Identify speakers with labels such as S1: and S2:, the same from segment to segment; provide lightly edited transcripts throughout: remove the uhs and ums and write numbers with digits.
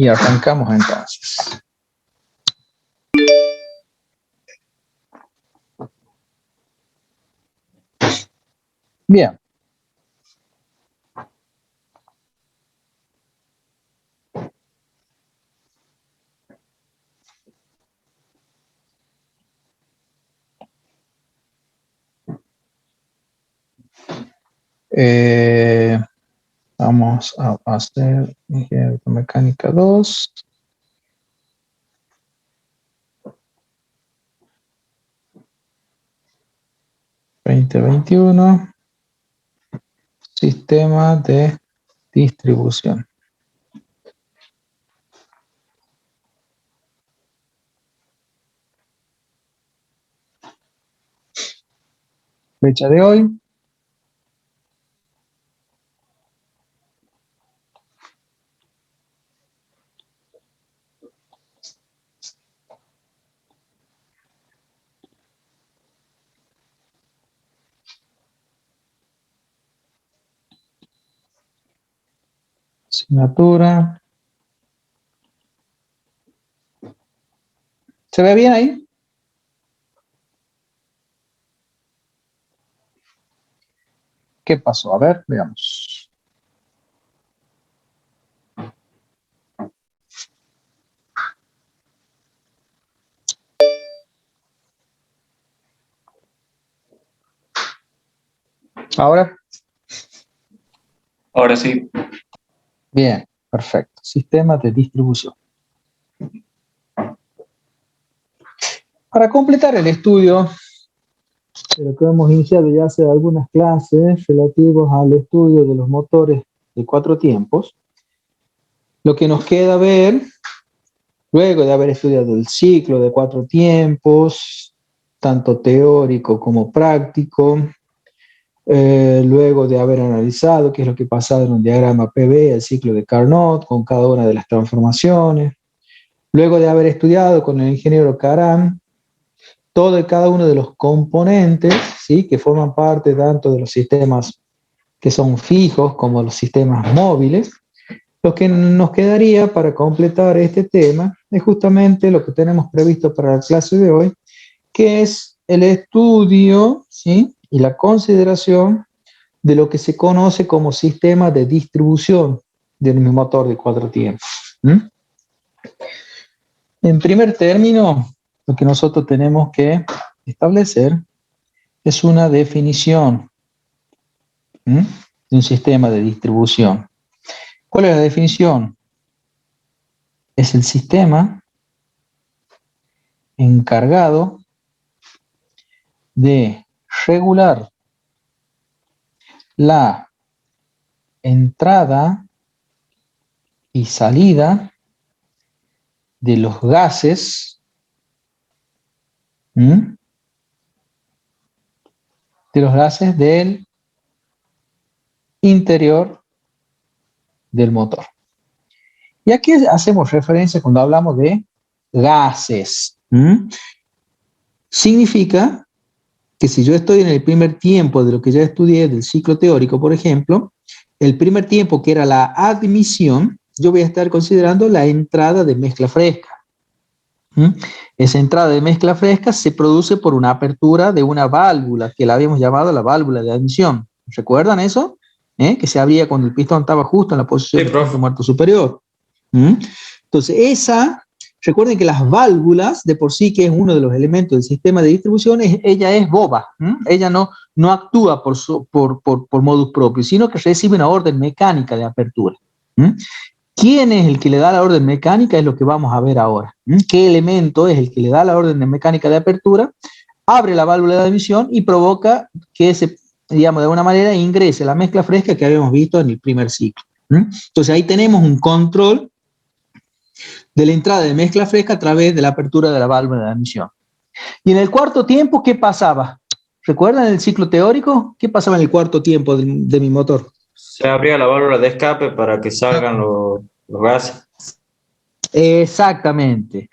S1: Y arrancamos entonces. Bien. Vamos a hacer ingeniería mecánica 2. (2021) Sistema de distribución. Fecha de hoy. Asignatura. ¿Se ve bien ahí? ¿Qué pasó? A ver, veamos. ¿Ahora?
S2: Ahora sí.
S1: Bien, perfecto. Sistema de distribución. Para completar el estudio de lo que hemos iniciado ya hace algunas clases relativos al estudio de los motores de 4 tiempos, lo que nos queda ver, luego de haber estudiado el ciclo de 4 tiempos, tanto teórico como práctico, luego de haber analizado qué es lo que pasaba en un diagrama PV, el ciclo de Carnot, con cada una de las transformaciones, luego de haber estudiado con el ingeniero Caram todo y cada uno de los componentes, ¿sí?, que forman parte tanto de los sistemas que son fijos como los sistemas móviles, lo que nos quedaría para completar este tema es justamente lo que tenemos previsto para la clase de hoy, que es el estudio, ¿sí?, y la consideración de lo que se conoce como sistema de distribución de un motor de 4 tiempos. En primer término, lo que nosotros tenemos que establecer es una definición de un sistema de distribución. ¿Cuál es la definición? Es el sistema encargado de regular la entrada y salida de los gases, del interior del motor. ¿Y a qué hacemos referencia cuando hablamos de gases? Significa que si yo estoy en el primer tiempo de lo que ya estudié del ciclo teórico, por ejemplo, el primer tiempo que era la admisión, yo voy a estar considerando la entrada de mezcla fresca. Esa entrada de mezcla fresca se produce por una apertura de una válvula que la habíamos llamado la válvula de admisión. ¿Recuerdan eso? Que se abría cuando el pistón estaba justo en la posición del punto muerto superior. Entonces, recuerden que las válvulas, de por sí, que es uno de los elementos del sistema de distribución, ella es boba. Ella no actúa por modus propio, sino que recibe una orden mecánica de apertura. ¿Quién es el que le da la orden mecánica? Es lo que vamos a ver ahora. ¿Qué elemento es el que le da la orden de mecánica de apertura? Abre la válvula de admisión y provoca que digamos, de alguna manera ingrese la mezcla fresca que habíamos visto en el primer ciclo. Entonces ahí tenemos un control de la entrada de mezcla fresca a través de la apertura de la válvula de admisión. Y en el cuarto tiempo, ¿qué pasaba? ¿Recuerdan el ciclo teórico? ¿Qué pasaba en el cuarto tiempo de mi motor?
S2: Se abría la válvula de escape para que salgan los gases.
S1: Exactamente.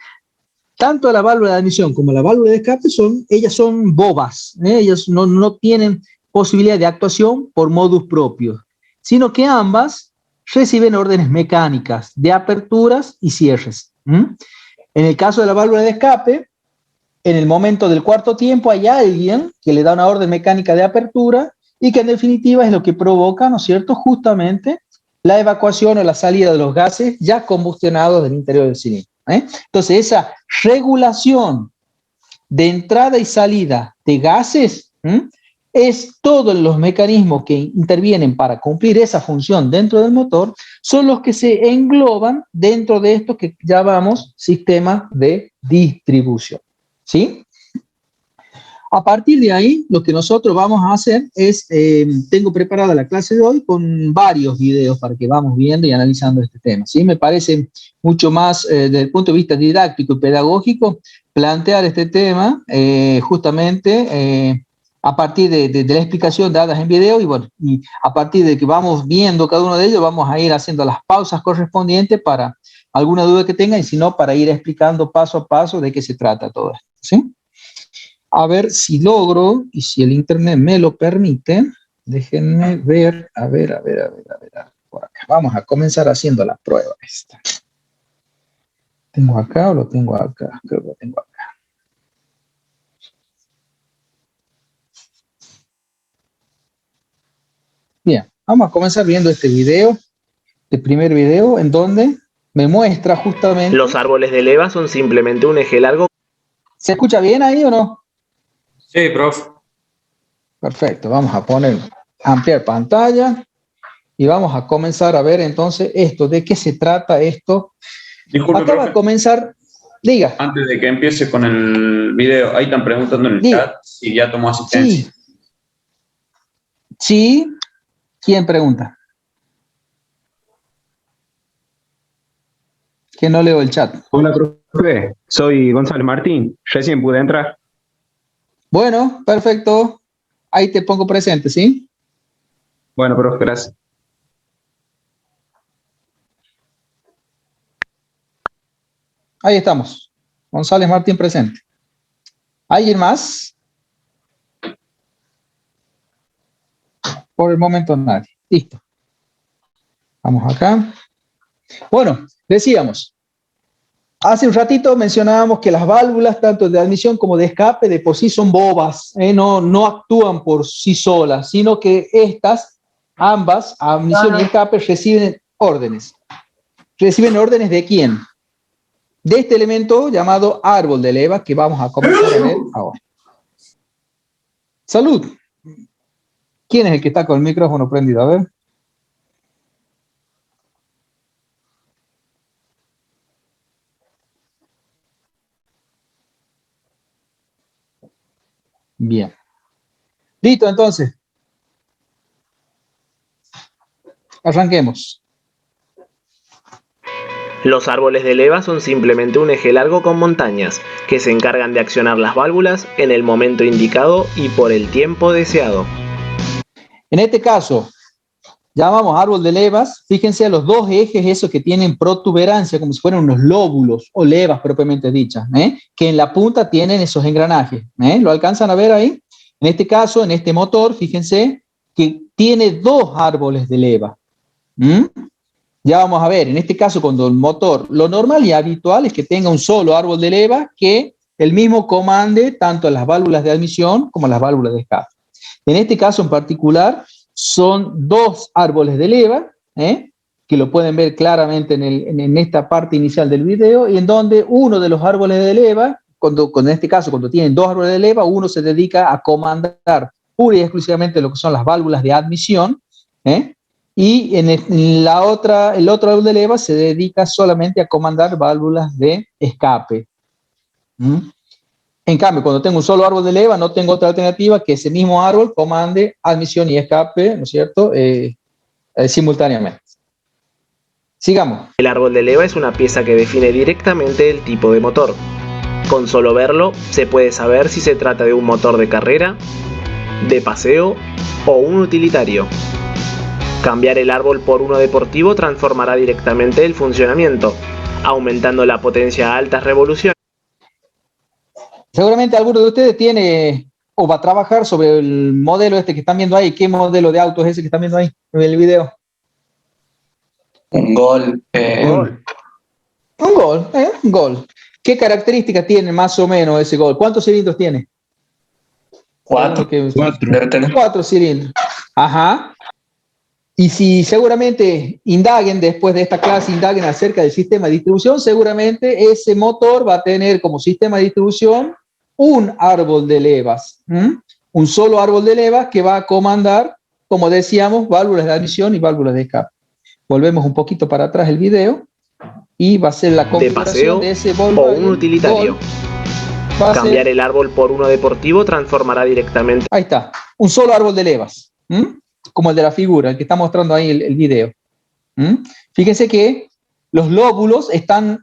S1: Tanto la válvula de admisión como la válvula de escape ellas son bobas, ellas no tienen posibilidad de actuación por modus propio, sino que ambas reciben órdenes mecánicas de aperturas y cierres. En el caso de la válvula de escape, en el momento del cuarto tiempo hay alguien que le da una orden mecánica de apertura y que en definitiva es lo que provoca, ¿no es cierto?, justamente la evacuación o la salida de los gases ya combustionados del interior del cilindro. Entonces, esa regulación de entrada y salida de gases es todos los mecanismos que intervienen para cumplir esa función dentro del motor, son los que se engloban dentro de esto que llamamos sistema de distribución. ¿Sí? A partir de ahí, lo que nosotros vamos a hacer es, tengo preparada la clase de hoy con varios videos para que vamos viendo y analizando este tema. ¿Sí? Me parece mucho más, desde el punto de vista didáctico y pedagógico, plantear este tema justamente a partir de la explicación dadas en video y, bueno, y a partir de que vamos viendo cada uno de ellos, vamos a ir haciendo las pausas correspondientes para alguna duda que tengan y si no, para ir explicando paso a paso de qué se trata todo esto. ¿Sí? A ver si logro, y si el internet me lo permite, déjenme ver, a ver, por acá. Vamos a comenzar haciendo la prueba esta. ¿Tengo acá o lo tengo acá? Creo que lo tengo acá. Bien, vamos a comenzar viendo este video, este primer video, en donde me muestra justamente...
S3: Los árboles de leva son simplemente un eje largo.
S1: ¿Se escucha bien ahí o no?
S2: Sí, profe.
S1: Perfecto, vamos a poner, ampliar pantalla y vamos a comenzar a ver entonces esto, de qué se trata esto.
S4: Disculpe,
S1: Acá va
S4: profe.
S1: a comenzar, diga.
S4: Antes de que empiece con el video, ahí están preguntando en el
S1: Diga.
S4: chat si ya tomó asistencia.
S1: Sí. ¿Quién pregunta? Que no leo el chat.
S5: Hola, profe. Soy Gonzalo Martín. Recién pude entrar.
S1: Bueno, perfecto. Ahí te pongo presente, ¿sí?
S5: Bueno, profe, gracias.
S1: Ahí estamos. González Martín presente. ¿Alguien más? Por el momento nadie. Listo. Vamos acá. Bueno, decíamos. Hace un ratito mencionábamos que las válvulas, tanto de admisión como de escape, de por sí son bobas, no actúan por sí solas, sino que estas, ambas, admisión y escape, reciben órdenes. ¿Reciben órdenes de quién? De este elemento llamado árbol de leva, que vamos a comenzar a ver ahora. ¡Salud! ¿Quién es el que está con el micrófono prendido? A ver. Bien. Listo, entonces. Arranquemos.
S3: Los árboles de leva son simplemente un eje largo con montañas, que se encargan de accionar las válvulas en el momento indicado y por el tiempo deseado.
S1: En este caso, llamamos árbol de levas, fíjense a los dos ejes esos que tienen protuberancia, como si fueran unos lóbulos o levas propiamente dichas, que en la punta tienen esos engranajes. ¿Lo alcanzan a ver ahí? En este caso, en este motor, fíjense que tiene dos árboles de leva. Ya vamos a ver, en este caso, cuando el motor, lo normal y habitual es que tenga un solo árbol de leva que el mismo comande tanto las válvulas de admisión como las válvulas de escape. En este caso en particular, son dos árboles de leva, que lo pueden ver claramente en esta parte inicial del video, y en donde uno de los árboles de leva, en este caso, cuando tienen dos árboles de leva, uno se dedica a comandar pura y exclusivamente lo que son las válvulas de admisión, y el otro árbol de leva se dedica solamente a comandar válvulas de escape. En cambio, cuando tengo un solo árbol de leva, no tengo otra alternativa que ese mismo árbol comande admisión y escape, ¿no es cierto?, simultáneamente. Sigamos.
S3: El árbol de leva es una pieza que define directamente el tipo de motor. Con solo verlo, se puede saber si se trata de un motor de carrera, de paseo o un utilitario. Cambiar el árbol por uno deportivo transformará directamente el funcionamiento, aumentando la potencia a altas revoluciones.
S1: Seguramente alguno de ustedes tiene o va a trabajar sobre el modelo este que están viendo ahí. ¿Qué modelo de auto es ese que están viendo ahí en el video?
S2: Un gol.
S5: Gol.
S1: Un gol. ¿Qué características tiene más o menos ese gol? ¿Cuántos cilindros tiene?
S2: 4.
S5: Cuatro.
S2: Debe tener.
S1: 4 cilindros. Ajá. Y si seguramente indaguen después de esta clase, indaguen acerca del sistema de distribución, seguramente ese motor va a tener como sistema de distribución un árbol de levas. Un solo árbol de levas que va a comandar, como decíamos, válvulas de admisión y válvulas de escape. Volvemos un poquito para atrás el video y va a ser la
S3: De
S1: configuración
S3: paseo
S1: de ese
S3: o
S1: Volkswagen
S3: un utilitario.
S1: Gol. Va a ser-
S3: Cambiar el árbol por uno deportivo transformará directamente
S1: Ahí está, un solo árbol de levas, como el de la figura, el que está mostrando ahí el video. Fíjense que los lóbulos están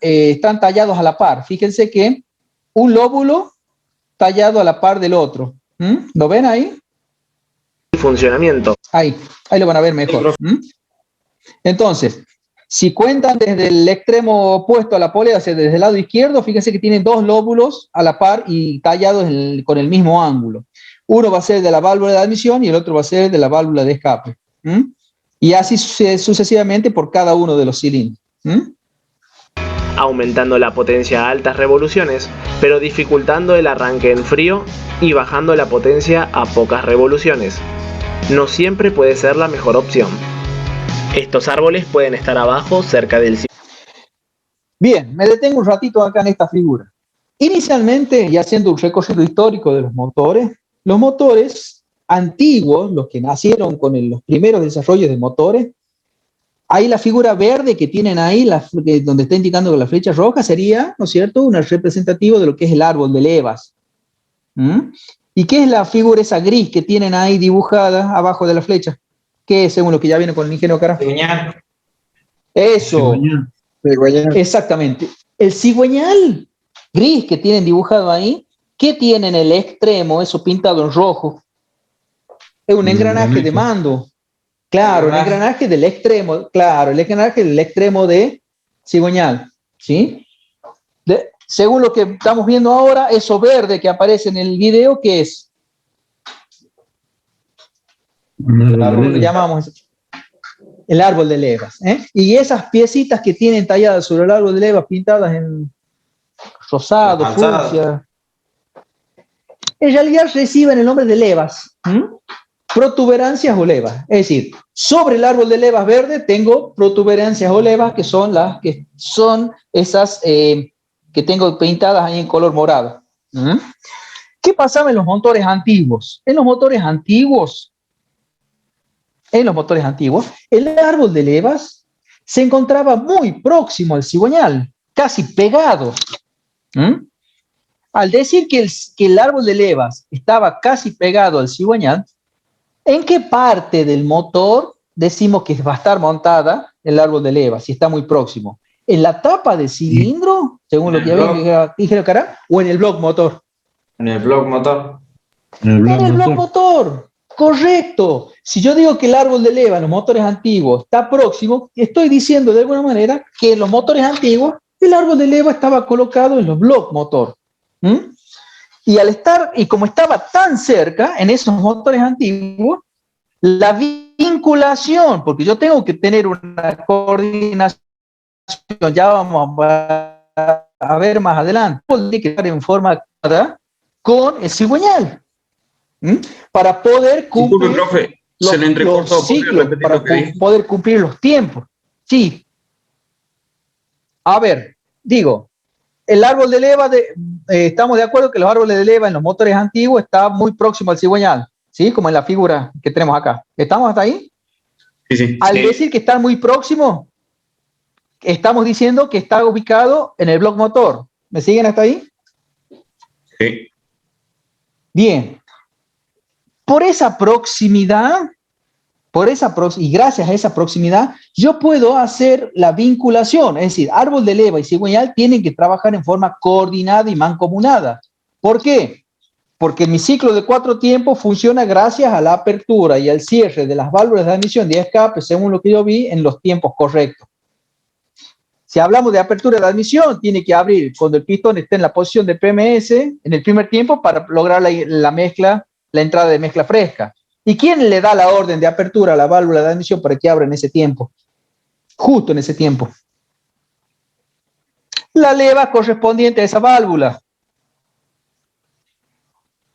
S1: tallados a la par. Fíjense que un lóbulo tallado a la par del otro. ¿Lo ven ahí?
S3: el funcionamiento.
S1: Ahí lo van a ver mejor. Entonces, si cuentan desde el extremo opuesto a la polea, o sea, desde el lado izquierdo, fíjense que tienen dos lóbulos a la par y tallados con el mismo ángulo. Uno va a ser de la válvula de admisión y el otro va a ser de la válvula de escape. Y así sucesivamente por cada uno de los cilindros.
S3: Aumentando la potencia a altas revoluciones, pero dificultando el arranque en frío y bajando la potencia a pocas revoluciones. No siempre puede ser la mejor opción. Estos árboles pueden estar abajo, cerca del
S1: Bien, me detengo un ratito acá en esta figura. Inicialmente, y haciendo un recorrido histórico de los motores antiguos, los que nacieron con los primeros desarrollos de motores, ahí la figura verde que tienen ahí, donde está indicando con la flecha roja, sería, ¿no es cierto?, un representativo de lo que es el árbol de levas. ¿Y qué es la figura esa gris que tienen ahí dibujada abajo de la flecha? ¿Qué es, según lo que ya viene con el ingeniero Cara?
S2: Cigüeñal.
S1: Eso, exactamente. El cigüeñal gris que tienen dibujado ahí, ¿qué tiene en el extremo, eso pintado en rojo? Es un engranaje de mando. Claro, el engranaje del extremo, claro, el engranaje del extremo de cigüeñal, ¿sí? Según lo que estamos viendo ahora, eso verde que aparece en el video, ¿qué es? ¿Cómo lo llamamos? El árbol de levas. Y esas piecitas que tienen talladas sobre el árbol de levas, pintadas en rosado, fucsia, en realidad reciben el nombre de levas. Protuberancias o levas. Es decir, sobre el árbol de levas verde tengo protuberancias o levas que son esas que tengo pintadas ahí en color morado. ¿Qué pasaba en los motores antiguos? En los motores antiguos, el árbol de levas se encontraba muy próximo al cigüeñal, casi pegado. Al decir que el árbol de levas estaba casi pegado al cigüeñal, ¿en qué parte del motor decimos que va a estar montada el árbol de levas si está muy próximo? ¿En la tapa del cilindro, según lo que dije, Cara, o en el bloque motor?
S2: En el bloque motor.
S1: En el bloque motor, correcto. Si yo digo que el árbol de leva en los motores antiguos está próximo, estoy diciendo de alguna manera que en los motores antiguos el árbol de leva estaba colocado en los bloques motor. Y como estaba tan cerca en esos motores antiguos, la vinculación, porque yo tengo que tener una coordinación, ya vamos a ver más adelante, tiene que estar en forma con el cigüeñal, para poder cumplir
S4: Disculpe, profe, se le
S1: los
S4: entrecortó. ¿Puede
S1: ciclos,
S4: repetir
S1: para
S4: lo que dijo?
S1: poder cumplir los tiempos. Sí. A ver, digo, el árbol de leva, estamos de acuerdo que los árboles de leva en los motores antiguos están muy próximos al cigüeñal, ¿sí? Como en la figura que tenemos acá. ¿Estamos hasta ahí?
S4: Sí.
S1: Al decir que están muy próximos, estamos diciendo que está ubicado en el bloque motor. ¿Me siguen hasta ahí?
S4: Sí.
S1: Bien. Por esa proximidad, y gracias a esa proximidad, yo puedo hacer la vinculación, es decir, árbol de leva y cigüeñal tienen que trabajar en forma coordinada y mancomunada. ¿Por qué? Porque mi ciclo de 4 tiempos funciona gracias a la apertura y al cierre de las válvulas de admisión y escape, según lo que yo vi, en los tiempos correctos. Si hablamos de apertura de admisión, tiene que abrir cuando el pistón esté en la posición de PMS en el primer tiempo para lograr la entrada de mezcla fresca. ¿Y quién le da la orden de apertura a la válvula de admisión para que abra en ese tiempo? justo en ese tiempo. La leva correspondiente a esa válvula.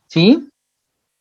S1: ¿Sí?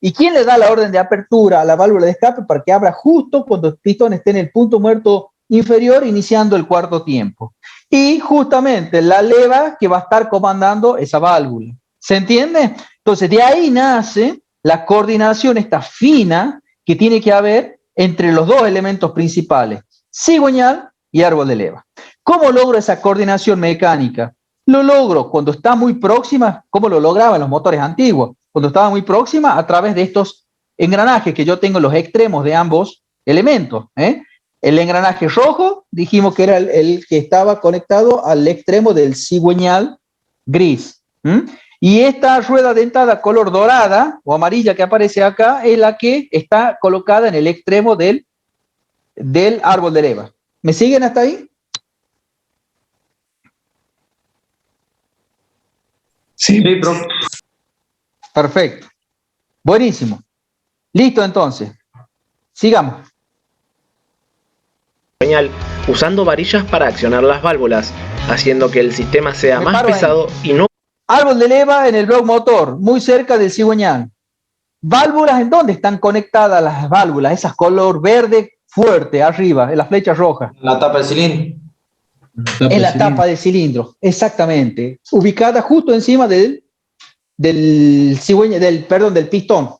S1: ¿Y quién le da la orden de apertura a la válvula de escape para que abra justo cuando el pistón esté en el punto muerto inferior, iniciando el cuarto tiempo? Y justamente la leva que va a estar comandando esa válvula. ¿Se entiende? Entonces, de ahí nace la coordinación esta fina que tiene que haber entre los dos elementos principales, cigüeñal y árbol de leva. ¿Cómo logro esa coordinación mecánica? Lo logro cuando está muy próxima, como lo lograban los motores antiguos, cuando estaba muy próxima a través de estos engranajes que yo tengo en los extremos de ambos elementos. El engranaje rojo, dijimos que era el que estaba conectado al extremo del cigüeñal gris. Y esta rueda dentada color dorada o amarilla que aparece acá es la que está colocada en el extremo del árbol de leva. ¿Me siguen hasta ahí?
S4: Sí, profe.
S1: Perfecto. Buenísimo. Listo, entonces. Sigamos.
S3: Usando varillas para accionar las válvulas, haciendo que el sistema sea más pesado y no...
S1: Árbol de leva en el bloque motor, muy cerca del cigüeñal. Válvulas, ¿en dónde están conectadas las válvulas? Esas color verde fuerte arriba, en la flecha roja.
S2: La tapa del cilindro.
S1: En la tapa del cilindro, exactamente. Ubicada justo encima del pistón.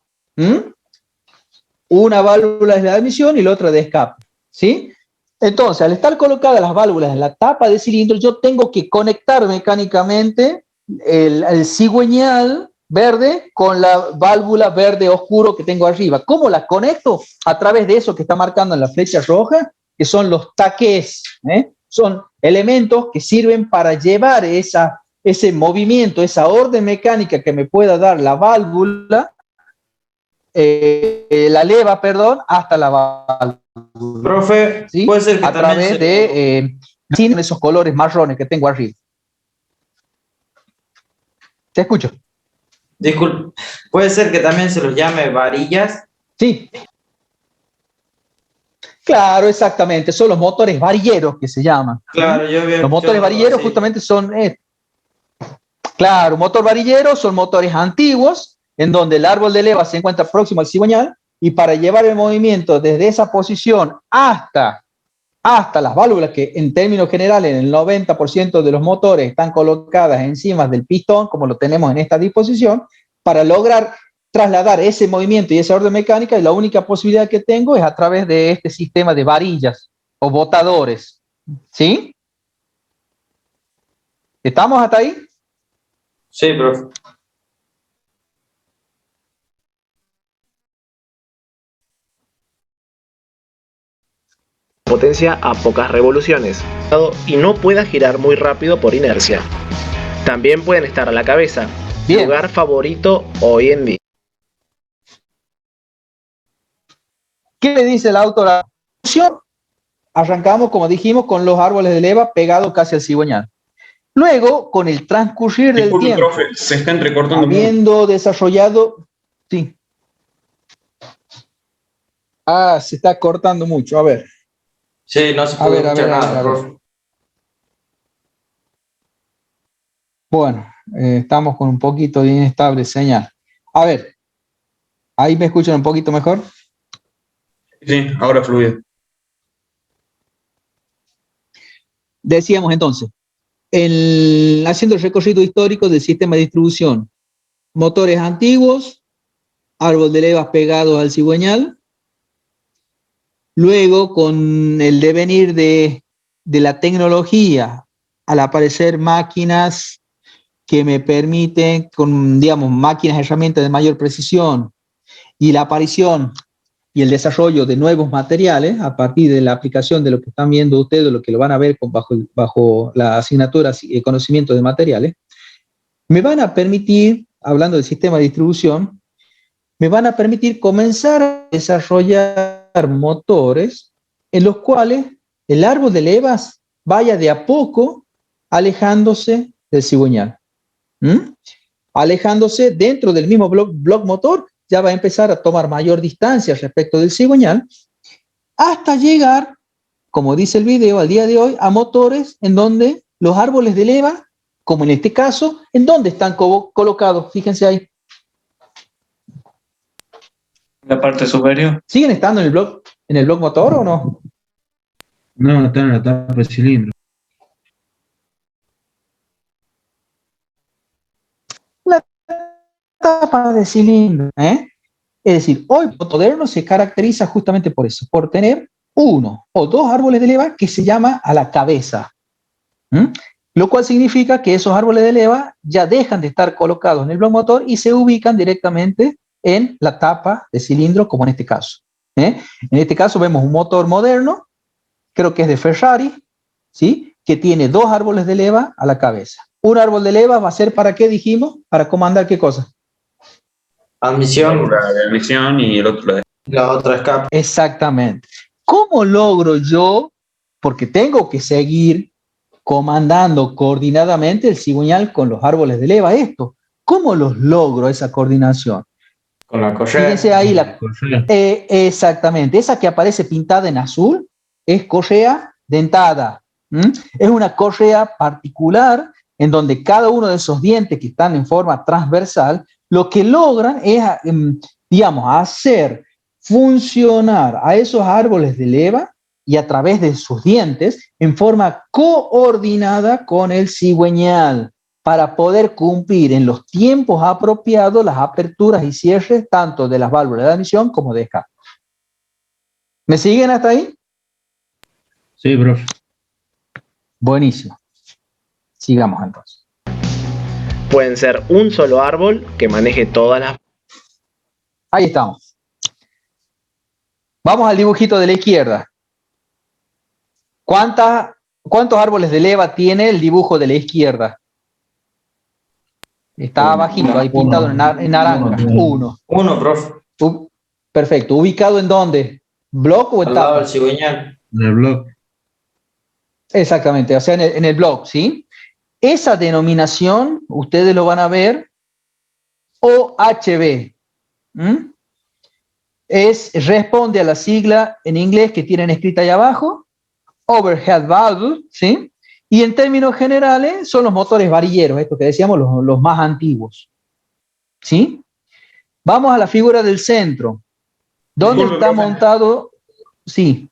S1: Una válvula es la de admisión y la otra de escape. ¿Sí? Entonces, al estar colocadas las válvulas en la tapa del cilindro, yo tengo que conectar mecánicamente el cigüeñal verde con la válvula verde oscuro que tengo arriba. ¿Cómo la conecto? A través de eso que está marcando en la flecha roja, que son los taques. Son elementos que sirven para llevar ese movimiento, esa orden mecánica que me pueda dar la válvula, la leva, perdón, hasta la válvula.
S2: Profe,
S1: ¿Sí?
S2: puede ser que
S1: a través de esos colores marrones que tengo arriba. Te escucho.
S2: Disculpe, puede ser que también se los llame varillas.
S1: Sí. Claro, exactamente. Son los motores varilleros que se llaman.
S2: Claro, yo
S1: Los motores varilleros justamente son... claro, motor varillero son motores antiguos en donde el árbol de leva se encuentra próximo al cigüeñal y para llevar el movimiento desde esa posición hasta las válvulas que en términos generales en el 90% de los motores están colocadas encima del pistón, como lo tenemos en esta disposición, para lograr trasladar ese movimiento y esa orden mecánica, y la única posibilidad que tengo es a través de este sistema de varillas o botadores. ¿Sí? ¿Estamos hasta ahí?
S2: Sí, profe.
S3: Potencia a pocas revoluciones y no pueda girar muy rápido por inercia. También pueden estar a la cabeza. Bien. Lugar favorito hoy en día.
S1: ¿Qué le dice el autor? Arrancamos, como dijimos, con los árboles de leva pegados casi al cigüeñal. Luego, con el transcurrir del tiempo,
S4: profe, se está entrecortando
S1: habiendo desarrollado... Sí. Se está cortando mucho. A ver.
S2: Sí, no se puede escuchar nada, profe.
S1: Bueno, estamos con un poquito de inestable señal. A ver, ¿ahí me escuchan un poquito mejor?
S4: Sí, ahora fluye.
S1: Decíamos entonces, haciendo el recorrido histórico del sistema de distribución, motores antiguos, árbol de levas pegados al cigüeñal, luego con el devenir de la tecnología, al aparecer máquinas que me permiten, con, digamos, máquinas, herramientas de mayor precisión, y la aparición y el desarrollo de nuevos materiales a partir de la aplicación de lo que están viendo ustedes, lo que lo van a ver bajo la asignatura de conocimiento de materiales, me van a permitir, hablando del sistema de distribución, me van a permitir comenzar a desarrollar motores en los cuales el árbol de levas vaya de a poco alejándose del cigüeñal. Alejándose dentro del mismo bloque motor, ya va a empezar a tomar mayor distancia respecto del cigüeñal, hasta llegar como dice el video, al día de hoy, a motores en donde los árboles de leva, como en este caso, ¿en dónde están colocados? Fíjense ahí.
S2: La parte superior.
S1: ¿Siguen estando en el bloque motor o no?
S6: No, está en la tapa de cilindro.
S1: La tapa de cilindro, ¿eh? Es decir, hoy el moderno se caracteriza justamente por eso, por tener uno o dos árboles de leva que se llama a la cabeza. ¿Mm? Lo cual significa que esos árboles de leva ya dejan de estar colocados en el bloque motor y se ubican directamente en la tapa de cilindro, como en este caso. ¿Eh? En este caso vemos un motor moderno, creo que es de Ferrari, ¿sí? Que tiene dos árboles de leva a la cabeza. Un árbol de leva va a ser ¿para qué dijimos? Para comandar ¿qué cosa?
S2: Admisión,
S4: La de admisión y el otro la de...
S2: la otra escape.
S1: Exactamente. ¿Cómo logro yo? Porque tengo que seguir comandando coordinadamente el cigüeñal con los árboles de leva. Esto, ¿cómo los logro esa coordinación?
S2: Con la correa.
S1: Fíjense ahí, exactamente, esa que aparece pintada en azul es correa dentada. ¿Mm? Es una correa particular en donde cada uno de esos dientes que están en forma transversal, lo que logran es, digamos, hacer funcionar a esos árboles de leva y a través de sus dientes en forma coordinada con el cigüeñal para poder cumplir en los tiempos apropiados las aperturas y cierres tanto de las válvulas de admisión como de escape. ¿Me siguen hasta ahí?
S6: Sí, profe.
S1: Buenísimo. Sigamos entonces.
S3: Pueden ser un solo árbol que maneje todas las...
S1: Ahí estamos. Vamos al dibujito de la izquierda. ¿Cuántos árboles de leva tiene el dibujo de la izquierda? Está abajito, ahí pintado en naranja. Uno.
S2: Uno, profe.
S1: Perfecto. ¿Ubicado en dónde? ¿Block o
S2: Al lado
S1: etapa?
S2: del cigüeñal.
S6: En el blog.
S1: Exactamente, o sea, en el block, ¿sí? Esa denominación, ustedes lo van a ver, OHB. ¿Mm? Responde a la sigla en inglés que tienen escrita ahí abajo, Overhead Valve, ¿sí? Y en términos generales son los motores varilleros, esto que decíamos, los más antiguos, ¿sí? Vamos a la figura del centro. ¿Dónde
S4: Disculpe,
S1: está
S4: profe.
S1: montado? Sí.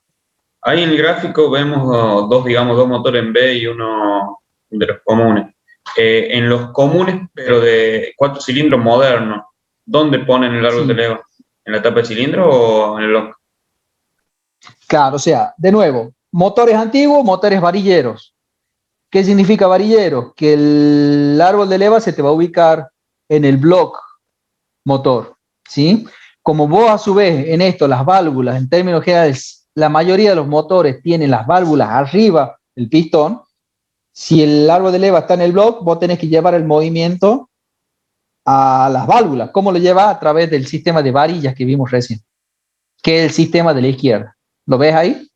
S4: Ahí en el gráfico vemos dos motores en B y uno de los comunes. En los comunes, pero de 4 cilindros modernos, ¿dónde ponen el árbol
S1: Sí.
S4: de leva? ¿En la tapa de cilindro o en el bloque?
S1: Claro, o sea, de nuevo, motores antiguos, motores varilleros. ¿Qué significa varillero? Que el árbol de leva se te va a ubicar en el block motor, ¿sí? Como vos a su vez en esto, las válvulas, en términos generales, la mayoría de los motores tienen las válvulas arriba del pistón. Si el árbol de leva está en el block, vos tenés que llevar el movimiento a las válvulas. ¿Cómo lo lleva? A través del sistema de varillas que vimos recién, que es el sistema de la izquierda. ¿Lo ves ahí?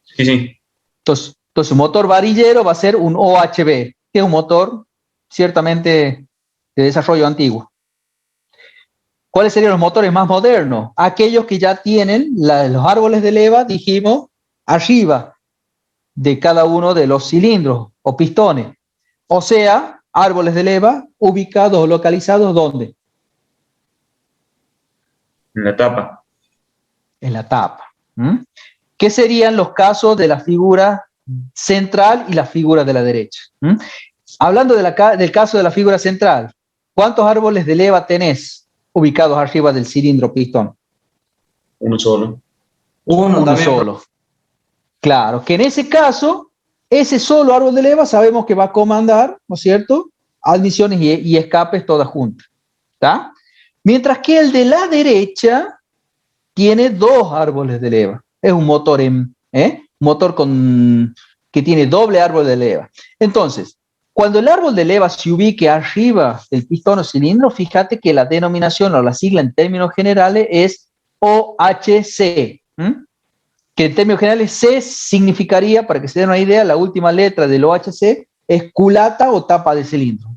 S4: Sí, sí.
S1: Entonces, un motor varillero va a ser un OHB, que es un motor ciertamente de desarrollo antiguo. ¿Cuáles serían los motores más modernos? Aquellos que ya tienen los árboles de leva, dijimos, arriba de cada uno de los cilindros o pistones. O sea, árboles de leva ubicados o localizados ¿dónde?
S4: En la tapa.
S1: En la tapa. ¿Mm? ¿Qué serían los casos de la figura central y la figura de la derecha? ¿Mm? Hablando del caso de la figura central, ¿cuántos árboles de leva tenés ubicados arriba del cilindro pistón?
S4: Uno solo.
S2: Uno también,
S1: solo. Claro, que en ese caso, ese solo árbol de leva sabemos que va a comandar, ¿no es cierto?, admisiones y escapes todas juntas. ¿Está? Mientras que el de la derecha tiene dos árboles de leva. Es un motor, motor que tiene doble árbol de leva. Entonces, cuando el árbol de leva se ubique arriba del pistón o cilindro, fíjate que la denominación o la sigla en términos generales es OHC. Que en términos generales C significaría, para que se den una idea, la última letra del OHC es culata o tapa de cilindro.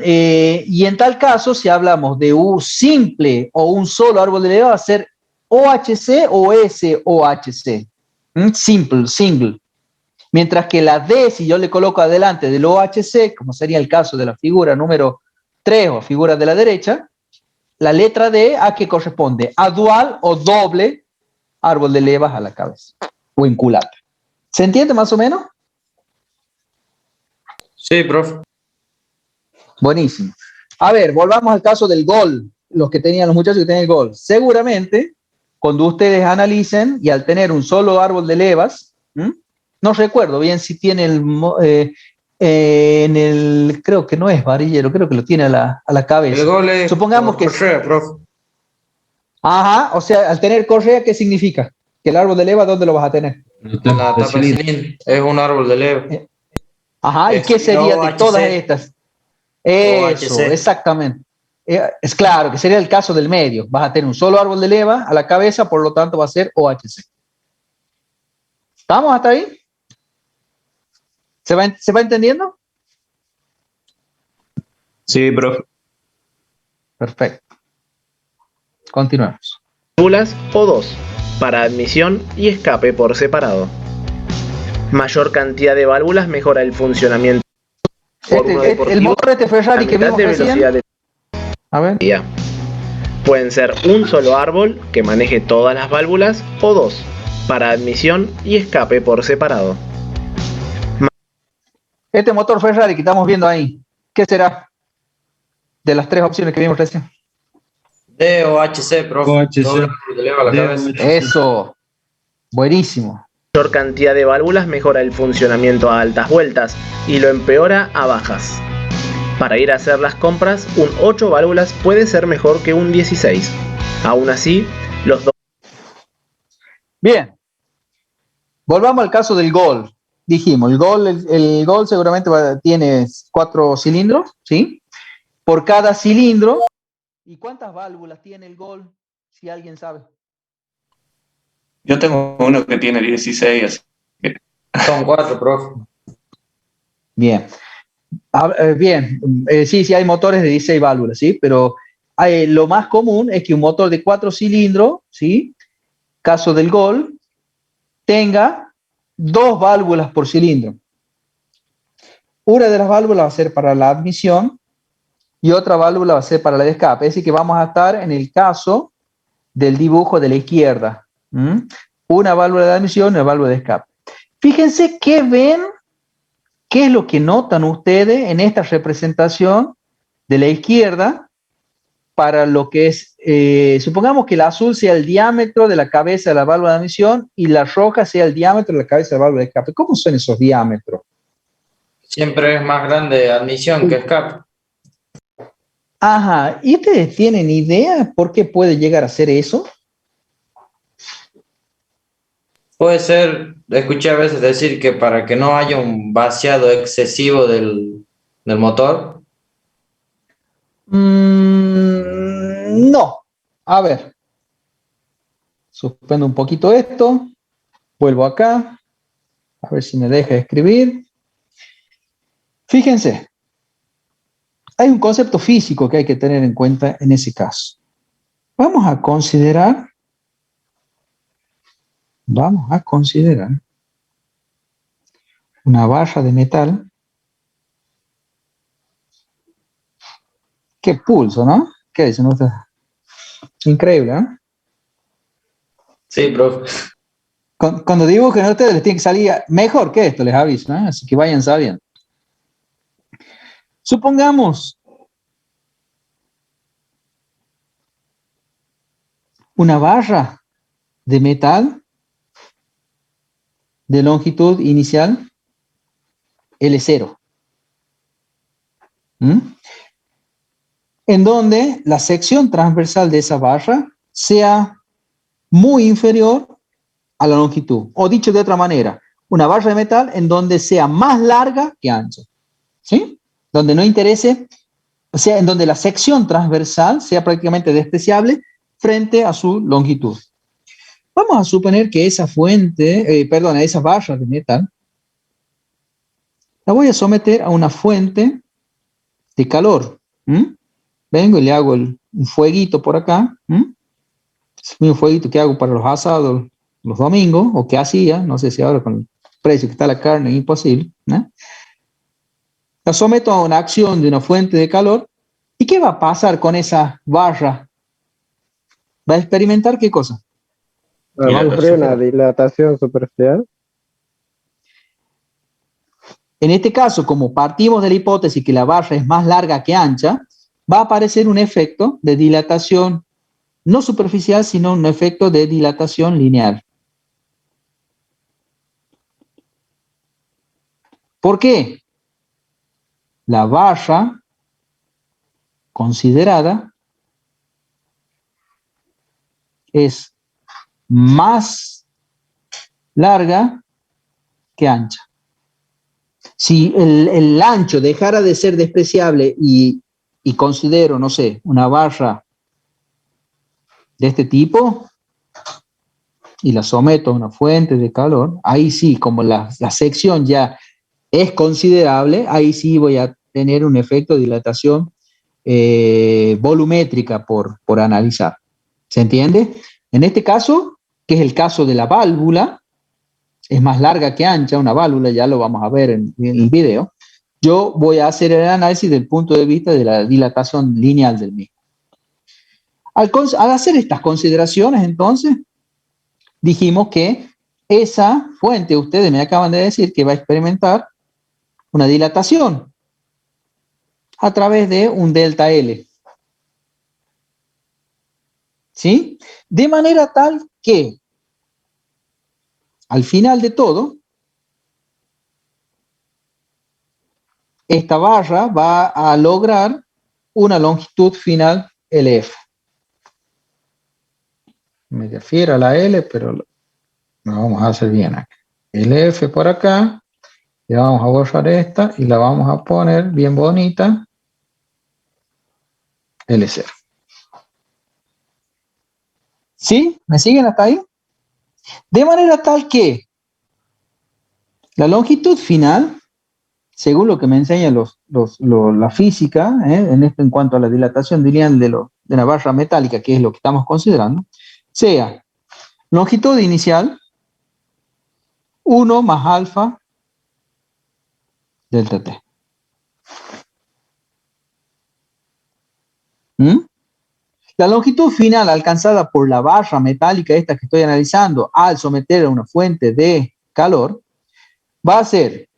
S1: Y en tal caso, si hablamos de un simple o un solo árbol de leva, va a ser OHC o SOHC. Simple, single. Mientras que la D, si yo le coloco adelante del OHC, como sería el caso de la figura número 3 o figura de la derecha, la letra D, ¿a qué corresponde? A dual o doble árbol de levas a la cabeza o en culata. ¿Se entiende más o menos?
S2: Sí, profe.
S1: Buenísimo. A ver, volvamos al caso del gol. Los muchachos que tenían el gol. Seguramente, cuando ustedes analicen y al tener un solo árbol de levas, no recuerdo bien si tiene creo que no es varillero, creo que lo tiene a la cabeza.
S2: El gol es
S1: Supongamos que
S2: correa, profe.
S1: Ajá, o sea, al tener correa, ¿qué significa? Que el árbol de leva, ¿dónde lo vas a tener?
S2: En la tapa del cilindro. Es un árbol de leva.
S1: Ajá, ¿y qué sería de
S2: OHC.
S1: todas estas? Eso,
S2: OHC.
S1: exactamente. Es claro que sería el caso del medio. Vas a tener un solo árbol de leva a la cabeza, por lo tanto va a ser OHC. ¿Estamos hasta ahí? ¿Se va entendiendo?
S5: Sí, profe.
S1: Perfecto. Continuemos.
S3: Válvulas o 2 para admisión y escape por separado. Mayor cantidad de válvulas mejora el funcionamiento.
S1: El motor de Ferrari que vimos recién. A ver.
S3: Pueden ser un solo árbol que maneje todas las válvulas o 2 para admisión y escape por separado.
S1: Este motor Ferrari que estamos viendo ahí, ¿qué será? De las 3 opciones que vimos recién.
S2: D o HC, profe.
S6: OHC.
S2: Doble árbol de leva a la cabeza.
S1: Eso. Buenísimo.
S3: Mayor cantidad de válvulas mejora el funcionamiento a altas vueltas y lo empeora a bajas. Para ir a hacer las compras, un 8 válvulas puede ser mejor que un 16. Aún así, los dos...
S1: Bien. Volvamos al caso del Gol. Dijimos, el Gol seguramente tiene 4 cilindros, ¿sí? Por cada cilindro. ¿Y cuántas válvulas tiene el Gol? Si alguien sabe.
S7: Yo tengo uno que tiene 16, así que...
S2: Son 4, profe.
S1: Bien. Bien, sí, hay motores de 16 válvulas, ¿sí? Pero lo más común es que un motor de 4 cilindros, ¿sí? Caso del Gol, tenga 2 válvulas por cilindro. Una de las válvulas va a ser para la admisión y otra válvula va a ser para la de escape. Es decir, que vamos a estar en el caso del dibujo de la izquierda. Una válvula de admisión y una válvula de escape. Fíjense qué ven. ¿Qué es lo que notan ustedes en esta representación de la izquierda para lo que es, supongamos que el azul sea el diámetro de la cabeza de la válvula de admisión y la roja sea el diámetro de la cabeza de la válvula de escape? ¿Cómo son esos diámetros?
S2: Siempre es más grande admisión que escape.
S1: Ajá, ¿y ustedes tienen idea por qué puede llegar a ser eso?
S2: Puede ser, escuché a veces decir que para que no haya un vaciado excesivo del motor.
S1: No. A ver. Suspendo un poquito esto. Vuelvo acá. A ver si me deja escribir. Fíjense. Hay un concepto físico que hay que tener en cuenta en ese caso. Vamos a considerar una barra de metal. Qué pulso, ¿no? ¿Qué dicen ustedes? Increíble, ¿no?
S2: Sí, profe.
S1: Cuando dibujen a ustedes les tiene que salir mejor que esto, les aviso, ¿no? Así que vayan sabiendo. Supongamos una barra de metal de longitud inicial L0. En donde la sección transversal de esa barra sea muy inferior a la longitud. O dicho de otra manera, una barra de metal en donde sea más larga que ancha. ¿Sí? Donde no interese, o sea, en donde la sección transversal sea prácticamente despreciable frente a su longitud. Vamos a suponer que esa esa barra de metal, la voy a someter a una fuente de calor. Vengo y le hago un fueguito por acá. un fueguito que hago para los asados los domingos, o que hacía, no sé si ahora con el precio que está la carne es imposible, ¿no? La someto a una acción de una fuente de calor. ¿Y qué va a pasar con esa barra? ¿Va a experimentar qué cosa?
S8: Va a sufrir una dilatación superficial.
S1: En este caso, como partimos de la hipótesis que la barra es más larga que ancha, va a aparecer un efecto de dilatación no superficial, sino un efecto de dilatación lineal. ¿Por qué? La barra considerada es más larga que ancha. Si el ancho dejara de ser despreciable y considero, no sé, una barra de este tipo y la someto a una fuente de calor, ahí sí, como la sección ya es considerable, ahí sí voy a tener un efecto de dilatación volumétrica por analizar. ¿Se entiende? En este caso, que es el caso de la válvula, es más larga que ancha, una válvula, ya lo vamos a ver en el video, yo voy a hacer el análisis desde el punto de vista de la dilatación lineal del mismo. Al hacer estas consideraciones, entonces, dijimos que esa fuente, ustedes me acaban de decir que va a experimentar una dilatación a través de un delta L. ¿Sí? De manera tal que al final de todo, esta barra va a lograr una longitud final LF. Me refiero a la L, pero lo vamos a hacer bien acá. LF por acá, y vamos a borrar esta y la vamos a poner bien bonita, L0. ¿Sí? ¿Me siguen hasta ahí? De manera tal que la longitud final, según lo que me enseña la física, en cuanto a la dilatación lineal de la barra metálica, que es lo que estamos considerando, sea longitud inicial 1 más alfa delta T. La longitud final alcanzada por la barra metálica esta que estoy analizando al someter a una fuente de calor va a ser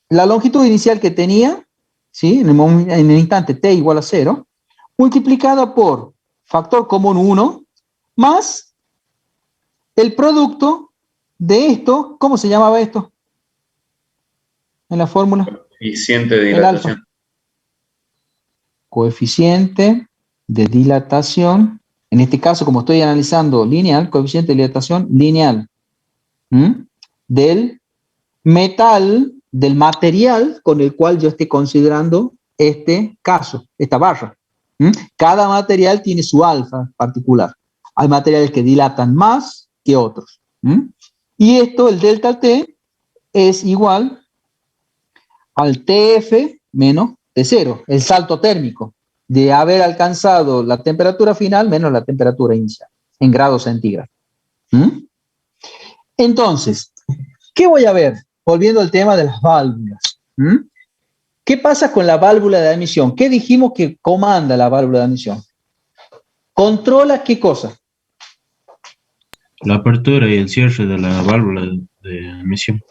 S1: la longitud inicial que tenía, ¿sí? en el instante t igual a 0, multiplicada por factor común 1 más el producto de esto. ¿Cómo se llamaba esto en la fórmula?
S4: Coeficiente de dilatación.
S1: Coeficiente de dilatación, en este caso, como estoy analizando lineal, coeficiente de dilatación lineal del metal, del material con el cual yo esté considerando este caso, esta barra. Cada material tiene su alfa particular. Hay materiales que dilatan más que otros. Y esto, el delta T, es igual al TF menos T0, el salto térmico de haber alcanzado la temperatura final menos la temperatura inicial, en grados centígrados. Entonces, ¿qué voy a ver? Volviendo al tema de las válvulas. ¿Qué pasa con la válvula de admisión? ¿Qué dijimos que comanda la válvula de admisión? ¿Controla qué cosa?
S6: La apertura y el cierre de la válvula de admisión.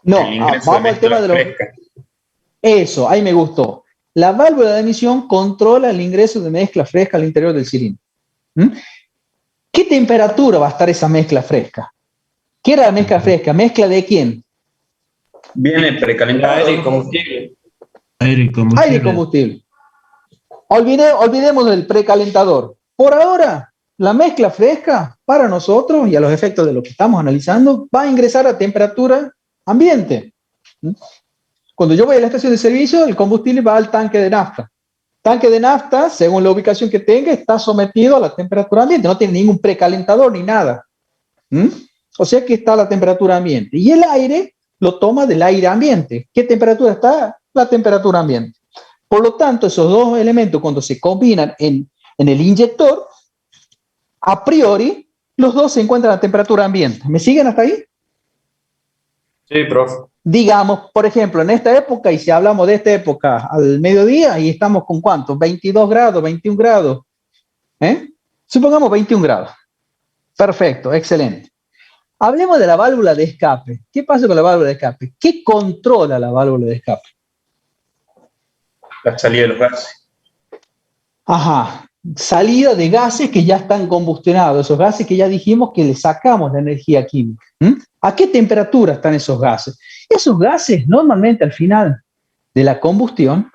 S1: No, vamos al tema de los... Eso, ahí me gustó. La válvula de admisión controla el ingreso de mezcla fresca al interior del cilindro. ¿Qué temperatura va a estar esa mezcla fresca? ¿Qué era la mezcla fresca? ¿Mezcla de quién?
S4: Viene precalentado.
S2: Aire y combustible.
S6: Aire y combustible.
S1: Aire y combustible. Olvidemos del precalentador. Por ahora, la mezcla fresca, para nosotros y a los efectos de lo que estamos analizando, va a ingresar a temperatura ambiente. Cuando yo voy a la estación de servicio, el combustible va al tanque de nafta. Tanque de nafta, según la ubicación que tenga, está sometido a la temperatura ambiente. No tiene ningún precalentador ni nada. O sea que está a la temperatura ambiente. Y el aire lo toma del aire ambiente. ¿Qué temperatura está? La temperatura ambiente. Por lo tanto, esos dos elementos, cuando se combinan en el inyector, a priori, los dos se encuentran a temperatura ambiente. ¿Me siguen hasta ahí?
S2: Sí, profe.
S1: Digamos, por ejemplo, en esta época, y si hablamos de esta época al mediodía, y estamos con ¿cuánto? 22 grados, 21 grados. Supongamos 21 grados. Perfecto, excelente. Hablemos de la válvula de escape. ¿Qué pasa con la válvula de escape? ¿Qué controla la válvula de escape?
S4: La salida de los gases.
S1: Ajá, salida de gases que ya están combustionados, esos gases que ya dijimos que le sacamos la energía química. ¿A qué temperatura están esos gases? Esos gases normalmente al final de la combustión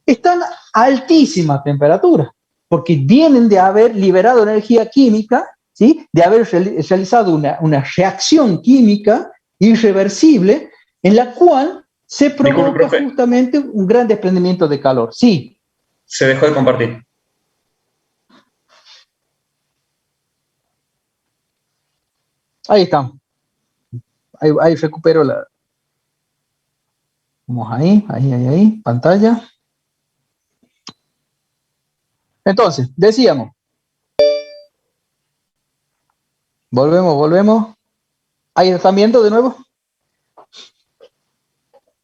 S1: están a altísima temperatura, porque vienen de haber liberado energía química, ¿sí? De haber realizado una reacción química irreversible en la cual se provoca justamente un gran desprendimiento de calor. Sí.
S4: Se dejó de compartir.
S1: Ahí está. Ahí recupero la... Vamos ahí, pantalla. Entonces, decíamos. Volvemos. ¿Ahí están viendo de nuevo?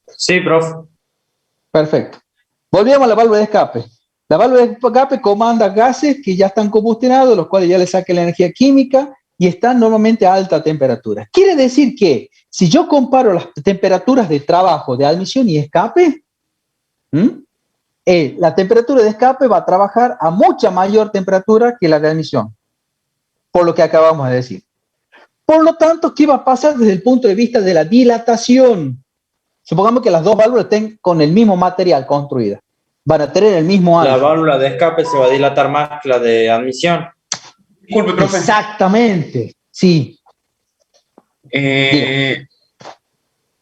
S2: Sí, profe.
S1: Perfecto. Volvemos a la válvula de escape. La válvula de escape comanda gases que ya están combustionados, los cuales ya le saca la energía química y están normalmente a alta temperatura. Quiere decir que si yo comparo las temperaturas de trabajo de admisión y escape, la temperatura de escape va a trabajar a mucha mayor temperatura que la de admisión, por lo que acabamos de decir. Por lo tanto, ¿qué va a pasar desde el punto de vista de la dilatación? Supongamos que las dos válvulas estén con el mismo material construida. Van a tener el mismo alfa.
S2: La válvula de escape se va a dilatar más que la de admisión.
S4: Disculpe, profe.
S1: Exactamente, sí.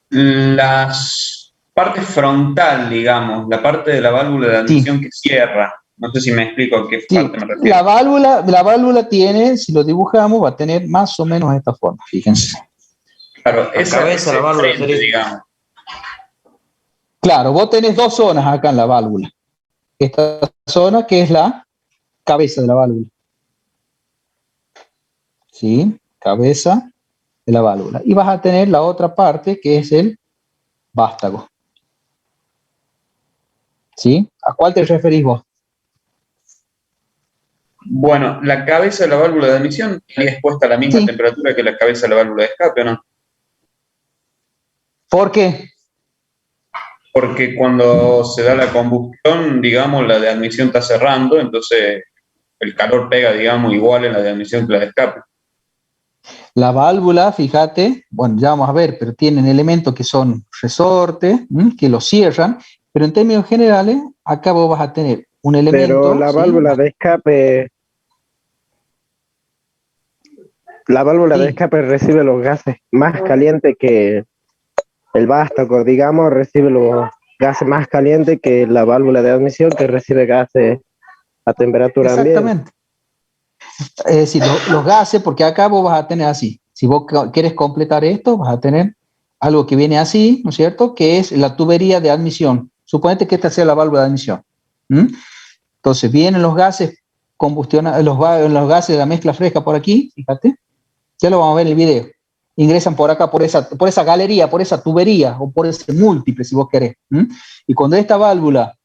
S4: Las partes frontal, digamos, la parte de la válvula de admisión que cierra. No sé si me explico a qué parte me refiero.
S1: La válvula tiene, si lo dibujamos, va a tener más o menos esta forma, fíjense.
S4: Claro, esa
S2: cabeza de la válvula sería,
S4: digamos.
S1: Claro, vos tenés dos zonas acá en la válvula. Esta zona que es la cabeza de la válvula. ¿Sí? Cabeza de la válvula. Y vas a tener la otra parte que es el vástago. ¿Sí? ¿A cuál te referís vos?
S4: Bueno, la cabeza de la válvula de admisión estaría expuesta a la misma temperatura que la cabeza de la válvula de escape, ¿o no?
S1: ¿Por qué?
S4: Porque cuando se da la combustión, digamos, la de admisión está cerrando, entonces el calor pega, digamos, igual en la de admisión que la de escape.
S1: La válvula, fíjate, bueno, ya vamos a ver, pero tienen elementos que son resortes, que lo cierran, pero en términos generales, acá vos vas a tener un elemento...
S8: Pero la válvula de escape... La válvula de escape recibe los gases más calientes que el vástago, digamos, recibe los gases más calientes que la válvula de admisión, que recibe gases a temperatura ambiente.
S1: Exactamente. Es decir, los gases, porque acá vos vas a tener así. Si vos quieres completar esto, vas a tener algo que viene así, ¿no es cierto? Que es la tubería de admisión. Suponete que esta sea la válvula de admisión. Entonces vienen los gases combustionados, los gases de la mezcla fresca por aquí, fíjate. Ya lo vamos a ver en el video. Ingresan por acá, por esa galería, por esa tubería, o por ese múltiple, si vos querés. Y cuando esta válvula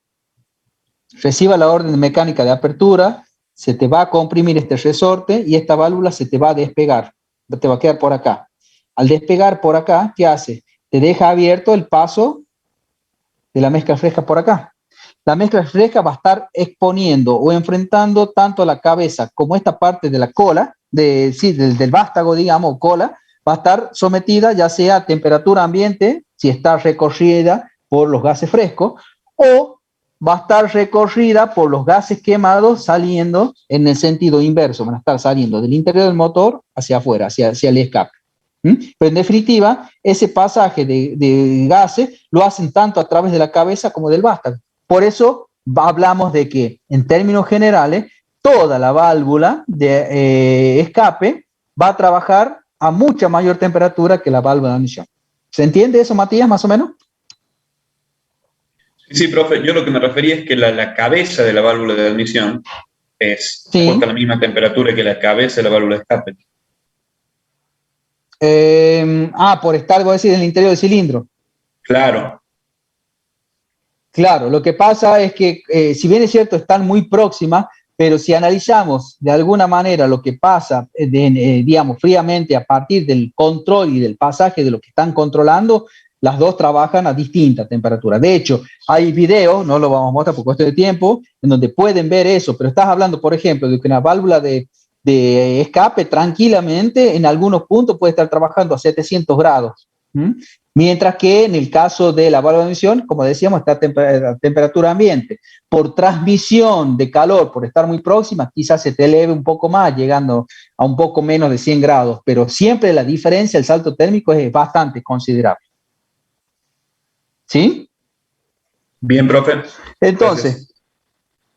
S1: reciba la orden mecánica de apertura, se te va a comprimir este resorte y esta válvula se te va a despegar. Te va a quedar por acá. Al despegar por acá, ¿qué hace? Te deja abierto el paso de la mezcla fresca por acá. La mezcla fresca va a estar exponiendo o enfrentando tanto la cabeza como esta parte de la cola, del vástago, digamos, cola, va a estar sometida ya sea a temperatura ambiente, si está recorrida por los gases frescos, o va a estar recorrida por los gases quemados saliendo en el sentido inverso, van a estar saliendo del interior del motor hacia afuera, hacia el escape. Pero en definitiva, ese pasaje de gases lo hacen tanto a través de la cabeza como del vástago. Por eso hablamos de que, en términos generales, toda la válvula de escape va a trabajar a mucha mayor temperatura que la válvula de admisión. ¿Se entiende eso, Matías, más o menos?
S4: Sí, profe, yo lo que me refería es que la cabeza de la válvula de admisión es
S1: Sí.
S4: puesta a la misma temperatura que la cabeza de la válvula de escape.
S1: Por estar, voy a decir, en el interior del cilindro.
S4: Claro,
S1: Claro, lo que pasa es que, si bien es cierto, están muy próximas, pero si analizamos de alguna manera lo que pasa, digamos, fríamente a partir del control y del pasaje de lo que están controlando, las dos trabajan a distinta temperatura. De hecho, hay videos, no lo vamos a mostrar por cuestión de tiempo, en donde pueden ver eso, pero estás hablando, por ejemplo, de que una válvula de escape tranquilamente en algunos puntos puede estar trabajando a 700 grados. ¿Mm? Mientras que en el caso de la válvula de emisión, como decíamos, está a temperatura ambiente. Por transmisión de calor, por estar muy próxima, quizás se te eleve un poco más, llegando a un poco menos de 100 grados, pero siempre la diferencia, el salto térmico es bastante considerable. ¿Sí?
S4: bien, profe.
S1: Entonces,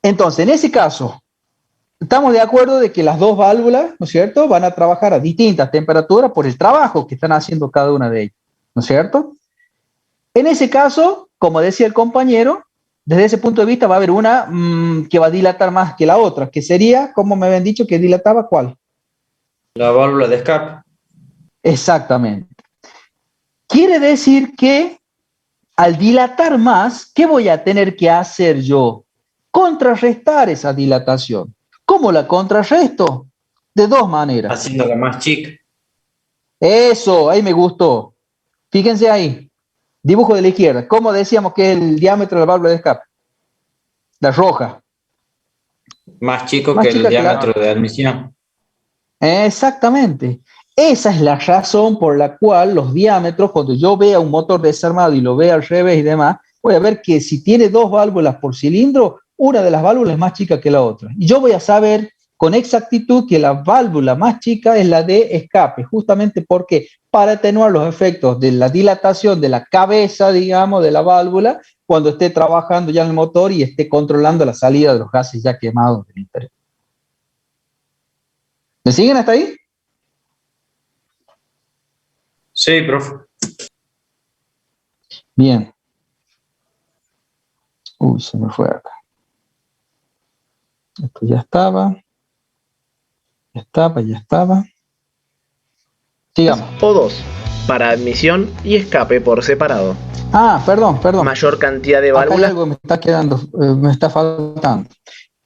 S1: en ese caso, estamos de acuerdo de que las dos válvulas, ¿no es cierto?, van a trabajar a distintas temperaturas por el trabajo que están haciendo cada una de ellas, ¿no es cierto? En ese caso, como decía el compañero, desde ese punto de vista va a haber una que va a dilatar más que la otra, que sería, como me habían dicho, que dilataba ¿cuál?
S2: La válvula de escape.
S1: Exactamente. Quiere decir que al dilatar más, ¿qué voy a tener que hacer yo? Contrarrestar esa dilatación. ¿Cómo la contrarresto? De dos maneras.
S2: Haciéndola más chica.
S1: Eso, ahí me gustó. Fíjense ahí. Dibujo de la izquierda. ¿Cómo decíamos que es el diámetro de la válvula de escape? La roja.
S2: Más chico
S1: Más
S2: que el
S1: chica que
S2: diámetro de admisión.
S1: Exactamente. Esa es la razón por la cual los diámetros, cuando yo vea un motor desarmado y lo vea al revés y demás, voy a ver que si tiene dos válvulas por cilindro, una de las válvulas es más chica que la otra. Y yo voy a saber con exactitud que la válvula más chica es la de escape, justamente porque para atenuar los efectos de la dilatación de la cabeza, digamos, de la válvula, cuando esté trabajando ya en el motor y esté controlando la salida de los gases ya quemados del interior. ¿Me siguen hasta ahí?
S2: Sí, profe.
S1: Bien. Uy, se me fue acá. Esto ya estaba. Ya estaba. Sigamos.
S3: O dos, para admisión y escape por separado.
S1: Perdón.
S3: Mayor cantidad de
S1: Acá hay
S3: válvulas.
S1: algo que me está quedando, me está faltando,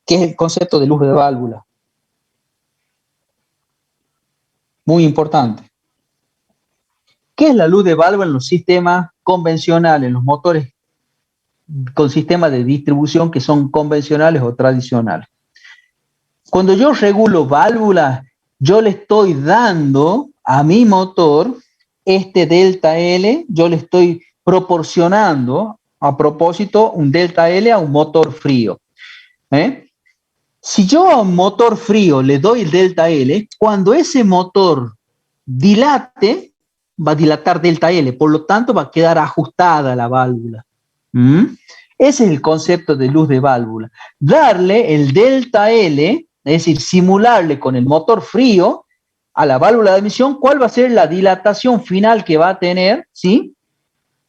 S1: que es el concepto de luz de válvula. Muy importante. ¿Qué es la luz de válvula en los sistemas convencionales, en los motores con sistemas de distribución que son convencionales o tradicionales? Cuando yo regulo válvulas, yo le estoy dando a mi motor este delta L, yo le estoy proporcionando, a propósito, un delta L a un motor frío. Si yo a un motor frío le doy el delta L, cuando ese motor dilate, va a dilatar delta L, por lo tanto va a quedar ajustada la válvula. Ese es el concepto de luz de válvula. Darle el delta L, es decir, simularle con el motor frío a la válvula de admisión cuál va a ser la dilatación final que va a tener, ¿sí?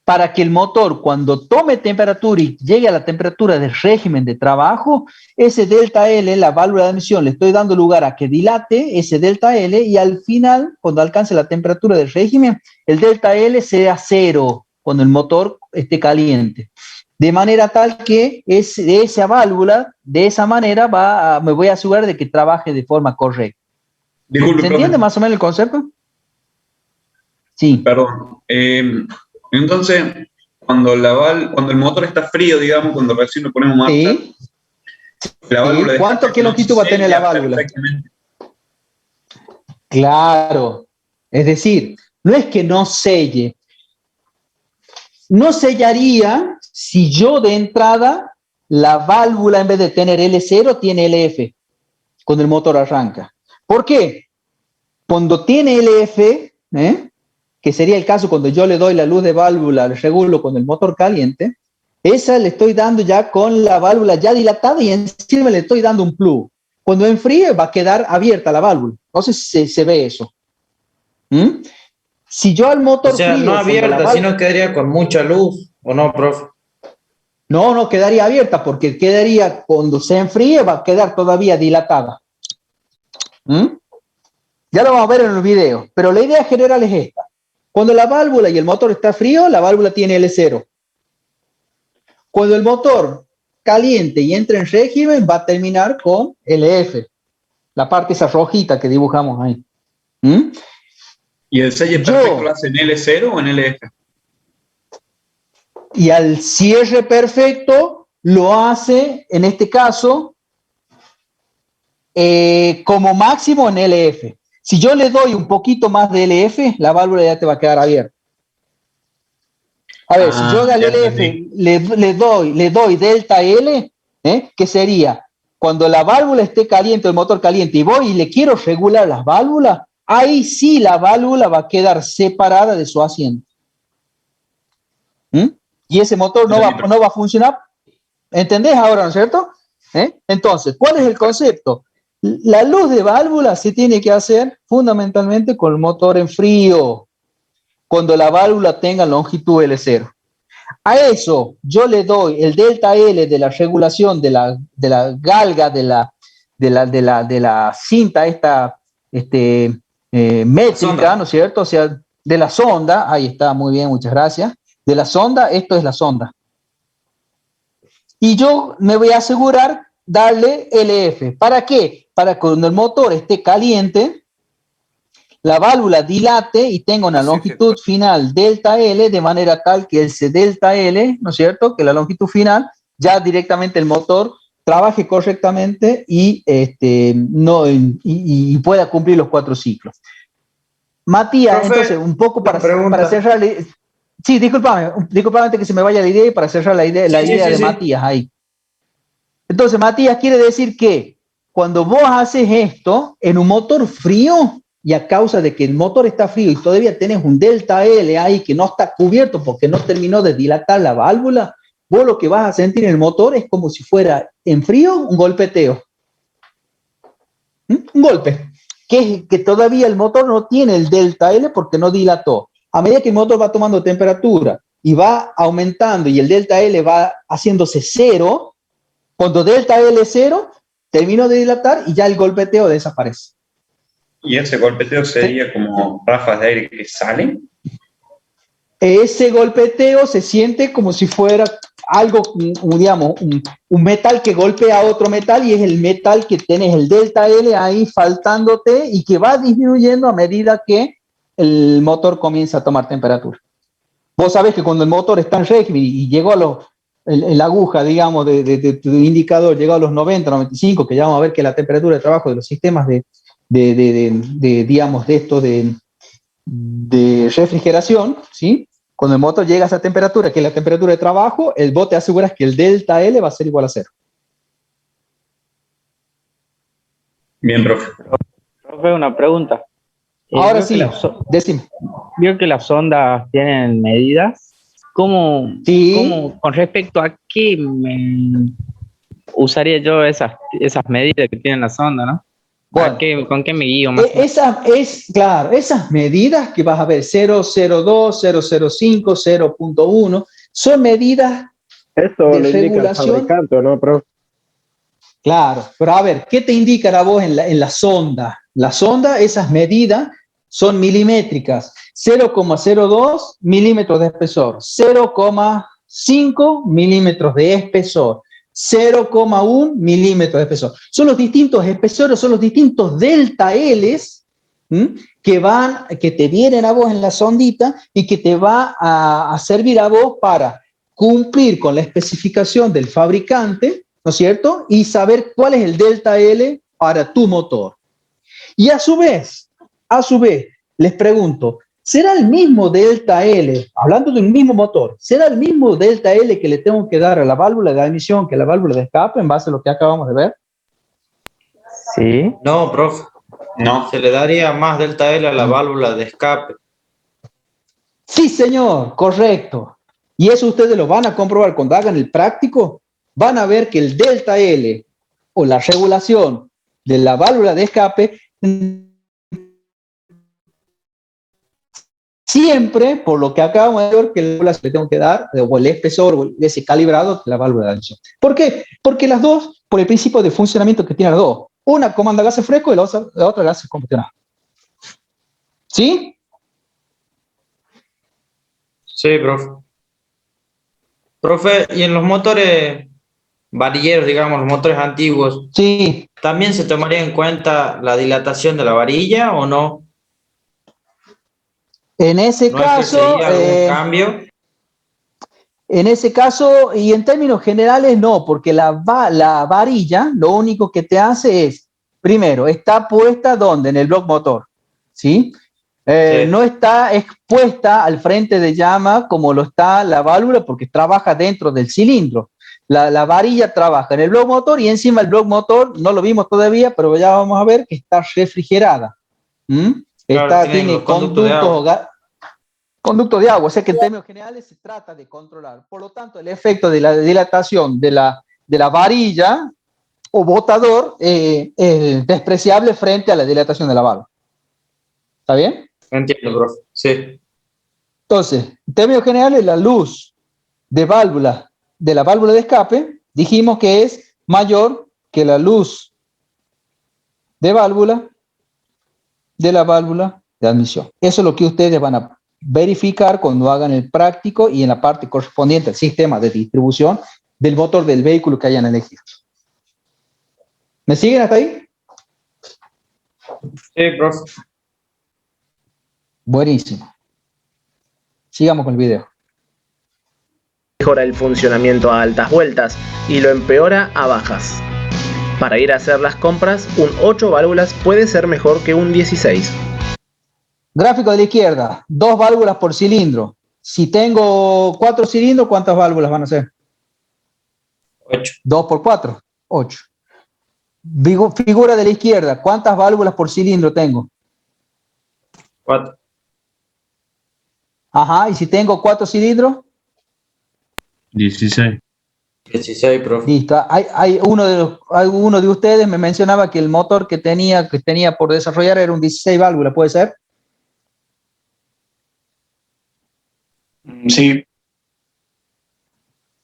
S1: Para que el motor, cuando tome temperatura y llegue a la temperatura del régimen de trabajo, ese delta L, la válvula de admisión, le estoy dando lugar a que dilate ese delta L y al final, cuando alcance la temperatura del régimen, el delta L sea cero cuando el motor esté caliente. De manera tal que esa válvula, de esa manera, me voy a asegurar de que trabaje de forma correcta.
S4: Disculpe,
S1: ¿Se entiende más o menos el concepto? Sí.
S4: Perdón. Entonces, cuando el motor está frío, digamos, cuando recién lo ponemos más,
S1: Sí.
S4: la válvula de
S1: ¿Cuánto
S4: escape
S1: que longitud va a tener la válvula?
S4: Perfectamente.
S1: Claro. Es decir, no es que no selle. No sellaría si yo de entrada la válvula en vez de tener L0 tiene LF cuando el motor arranca. ¿Por qué? Cuando tiene LF, que sería el caso cuando yo le doy la luz de válvula, le regulo con el motor caliente, esa le estoy dando ya con la válvula ya dilatada y encima le estoy dando un plug. Cuando enfríe va a quedar abierta la válvula. Entonces se ve eso. Si yo al motor
S2: O sea,
S1: frío,
S2: no abierta, sino quedaría con mucha luz, ¿o no, profe?
S1: No quedaría abierta porque quedaría, cuando se enfríe, va a quedar todavía dilatada. ¿Mm? Ya lo vamos a ver en el video, pero la idea general es esta. Cuando la válvula y el motor está frío, la válvula tiene L0. Cuando el motor caliente y entra en régimen, va a terminar con LF, la parte esa rojita que dibujamos ahí. ¿Mm?
S4: ¿Y el selle perfecto lo hace en L0 o en LF?
S1: Y al cierre perfecto lo hace, en este caso, como máximo en LF. Si yo le doy un poquito más de LF, la válvula ya te va a quedar abierta. A ver, si yo al LF le doy delta L, ¿qué sería? Cuando la válvula esté caliente, el motor caliente, y voy y le quiero regular las válvulas, ahí sí la válvula va a quedar separada de su asiento. ¿Mm? Y ese motor no va a funcionar. ¿Entendés ahora, no es cierto? Entonces, ¿cuál es el concepto? La luz de válvula se tiene que hacer fundamentalmente con el motor en frío, cuando la válvula tenga longitud L0. A eso yo le doy el delta L de la regulación de la galga de la cinta esta métrica, ¿no es cierto? O sea, de la sonda, ahí está, muy bien, muchas gracias. De la sonda, esto es la sonda. Y yo me voy a asegurar darle LF. ¿Para qué? Para que cuando el motor esté caliente, la válvula dilate y tenga una longitud final delta L, de manera tal que ese delta L, ¿no es cierto?, que la longitud final, ya directamente el motor trabaje correctamente y pueda cumplir los 4 ciclos. Matías, profe, entonces, un poco para cerrar... Sí, discúlpame antes que se me vaya la idea y para cerrar la idea de Matías ahí. Entonces, Matías quiere decir que cuando vos haces esto en un motor frío, y a causa de que el motor está frío y todavía tenés un delta L ahí que no está cubierto porque no terminó de dilatar la válvula, vos lo que vas a sentir en el motor es como si fuera en frío un golpeteo. Un golpe. Que todavía el motor no tiene el delta L porque no dilató. A medida que el motor va tomando temperatura y va aumentando y el delta L va haciéndose cero, cuando delta L es cero, terminó de dilatar y ya el golpeteo desaparece.
S4: ¿Y ese golpeteo sería como ráfagas de aire que salen?
S1: Ese golpeteo se siente como si fuera algo, digamos, un metal que golpea a otro metal y es el metal que tenés el delta L ahí faltándote y que va disminuyendo a medida que el motor comienza a tomar temperatura. Vos sabés que cuando el motor está en régimen y llegó a la aguja, digamos, de tu indicador, llegó a los 90, 95, que ya vamos a ver que la temperatura de trabajo de los sistemas digamos, de esto de refrigeración, ¿sí? Cuando el motor llega a esa temperatura, que es la temperatura de trabajo, vos te aseguras que el delta L va a ser igual a 0.
S4: Bien, profe.
S9: Profe, una pregunta.
S1: Ahora sí, decime.
S9: Vio que las sondas tienen medidas. ¿Cómo, con respecto a qué usaría yo esas medidas que tienen las sondas, no? Bueno, ¿con qué me guío más?
S1: Claro, esas medidas que vas a ver, 002, 005, 0.1, son medidas
S8: de regulación. ¿No, profe?
S1: Claro, pero a ver, ¿qué te indican a vos en la sonda? La sonda, esas medidas son milimétricas, 0,02 milímetros de espesor, 0,5 milímetros de espesor, 0,1 milímetros de espesor. Son los distintos espesores, son los distintos delta L's que te vienen a vos en la sondita y que te va a servir a vos para cumplir con la especificación del fabricante, ¿no es cierto? Y saber cuál es el delta L para tu motor. Y a su vez, les pregunto, ¿será el mismo delta L, hablando de un mismo motor, será el mismo delta L que le tengo que dar a la válvula de admisión que a la válvula de escape en base a lo que acabamos de ver?
S9: Sí.
S2: No, profe. No. Se le daría más delta L a la válvula de escape.
S1: Sí, señor, correcto. Y eso ustedes lo van a comprobar cuando hagan el práctico. Van a ver que el delta L o la regulación de la válvula de escape Siempre, por lo que acabamos de ver, que la válvula le tengo que dar, o el espesor, o ese calibrado, la válvula de admisión. ¿Por qué? Porque las dos, por el principio de funcionamiento que tienen las dos, una comanda gases frescos y la otra gases combustionados. ¿Sí?
S2: Sí, profe. Profe, y en los motores varilleros, digamos, los motores antiguos,
S1: sí,
S2: ¿también se tomaría en cuenta la dilatación de la varilla o no?
S1: En ese
S2: ¿No
S1: caso,
S2: ejercería algún cambio?
S1: en ese caso, y en términos generales, no, porque la varilla lo único que te hace es, primero, está puesta ¿dónde? En el bloque motor, ¿sí? Sí. No está expuesta al frente de llama como lo está la válvula porque trabaja dentro del cilindro. La varilla trabaja en el bloque motor y encima el bloque motor, no lo vimos todavía, pero ya vamos a ver que está refrigerada.
S2: Claro,
S1: tiene conducto de agua, o sea que en términos generales se trata de controlar. Por lo tanto, el efecto de la dilatación de la varilla o botador es despreciable frente a la dilatación de la válvula. ¿Está bien?
S2: Entiendo, profe. Sí.
S1: Entonces, en términos generales, la luz de la válvula de escape, dijimos que es mayor que la luz de la válvula de admisión. Eso es lo que ustedes van a verificar cuando hagan el práctico y en la parte correspondiente al sistema de distribución del motor del vehículo que hayan elegido. ¿Me siguen hasta ahí?
S2: Sí, profe.
S1: Buenísimo. Sigamos con el video.
S3: Mejora el funcionamiento a altas vueltas y lo empeora a bajas. Para ir a hacer las compras, un 8 válvulas puede ser mejor que un 16.
S1: Gráfico de la izquierda, 2 válvulas por cilindro. Si tengo 4 cilindros, ¿cuántas válvulas van a ser?
S2: 8.
S1: 2 por 4, 8. Figura de la izquierda, ¿cuántas válvulas por cilindro tengo?
S2: 4.
S1: Ajá, y si tengo 4 cilindros?
S6: 16.
S2: 16, profe.
S1: Listo. Hay uno de ustedes me mencionaba que el motor que tenía por desarrollar era un 16 válvulas, ¿puede ser?
S7: Sí.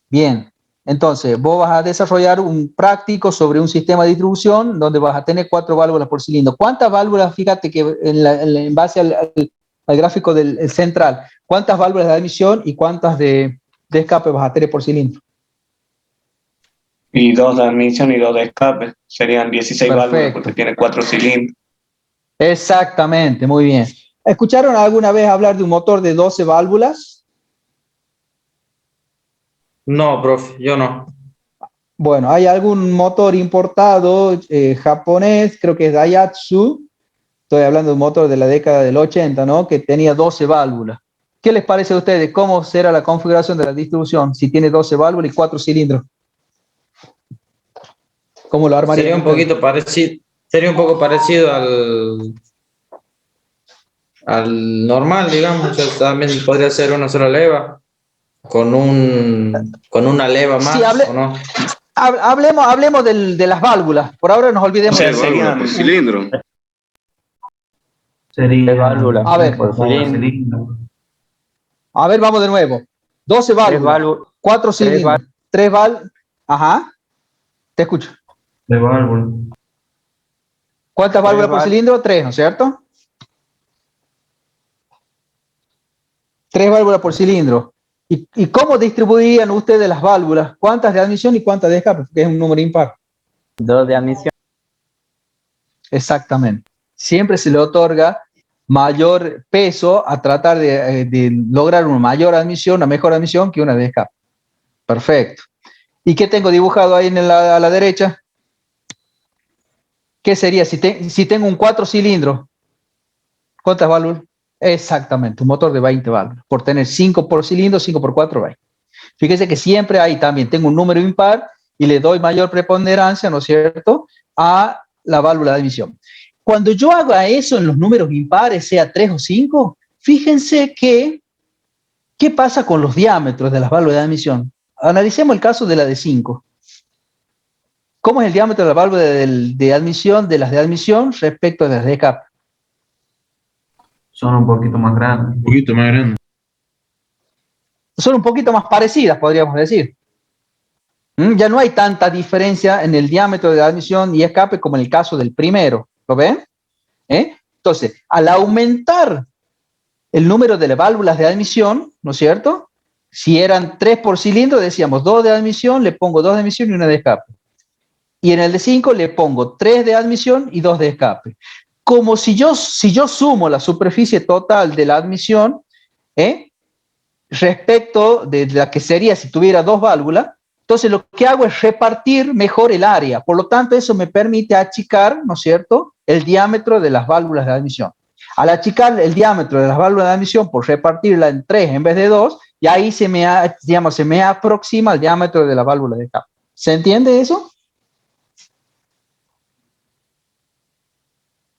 S1: Bien. Entonces, vos vas a desarrollar un práctico sobre un sistema de distribución donde vas a tener 4 válvulas por cilindro. ¿Cuántas válvulas, fíjate que en base al gráfico del central, cuántas válvulas de admisión y cuántas de escape vas a tener por cilindro?
S7: Y 2 de admisión y 2 de escape. Serían 16
S1: Perfecto.
S7: válvulas porque tiene 4 cilindros.
S1: Exactamente, muy bien. ¿Escucharon alguna vez hablar de un motor de 12 válvulas?
S2: No, profe, yo no.
S1: Bueno, hay algún motor importado japonés, creo que es Daihatsu. Estoy hablando de un motor de la década del 80, ¿no? Que tenía 12 válvulas. ¿Qué les parece a ustedes? ¿Cómo será la configuración de la distribución si tiene 12 válvulas y 4 cilindros? ¿Cómo lo armaría?
S2: Sería un poco parecido al normal, digamos. O sea, también podría ser una sola leva con una leva más,
S1: sí,
S2: ¿o no?
S1: Hablemos de las válvulas. Por ahora nos olvidemos.
S7: O sea,
S1: de
S7: serían
S5: por cilindro.
S6: Sería
S9: válvulas.
S1: A ver,
S9: por cilindro.
S1: A ver, vamos de nuevo. 12 válvulas, 4 cilindros, 3 válvulas. Ajá. Te escucho.
S6: De válvula.
S1: ¿Cuántas válvulas por cilindro? 3, ¿no es cierto? 3 válvulas por cilindro. ¿Y cómo distribuirían ustedes las válvulas? ¿Cuántas de admisión y cuántas de escape? Porque es un número impar.
S9: 2 de admisión.
S1: Exactamente. Siempre se le otorga mayor peso a tratar de lograr una mayor admisión, una mejor admisión que una de escape. Perfecto. ¿Y qué tengo dibujado ahí a la derecha? ¿Qué sería si tengo un 4 cilindros? ¿Cuántas válvulas? Exactamente, un motor de 20 válvulas. Por tener 5 por cilindro, 5 por 4, 20. Fíjese que siempre ahí también tengo un número impar y le doy mayor preponderancia, ¿no es cierto?, a la válvula de admisión. Cuando yo haga eso en los números impares, sea 3 o 5, fíjense ¿qué pasa con los diámetros de las válvulas de admisión? Analicemos el caso de la de 5. ¿Cómo es el diámetro de la válvula de admisión, de las de admisión respecto de las de escape?
S4: Son un poquito más grandes.
S6: Un poquito más grande.
S1: Son un poquito más parecidas, podríamos decir. Ya no hay tanta diferencia en el diámetro de admisión y escape como en el caso del primero. ¿Lo ven? Entonces, al aumentar el número de las válvulas de admisión, ¿no es cierto? Si eran 3 por cilindro, decíamos 2 de admisión, le pongo 2 de admisión y 1 de escape. Y en el de 5 le pongo 3 de admisión y 2 de escape. Como si yo sumo la superficie total de la admisión, respecto de la que sería si tuviera 2 válvulas, entonces lo que hago es repartir mejor el área. Por lo tanto, eso me permite achicar, ¿no es cierto?, el diámetro de las válvulas de admisión. Al achicar el diámetro de las válvulas de admisión por repartirla en 3 en vez de 2, y ahí se me aproxima el diámetro de la válvula de escape. ¿Se entiende eso?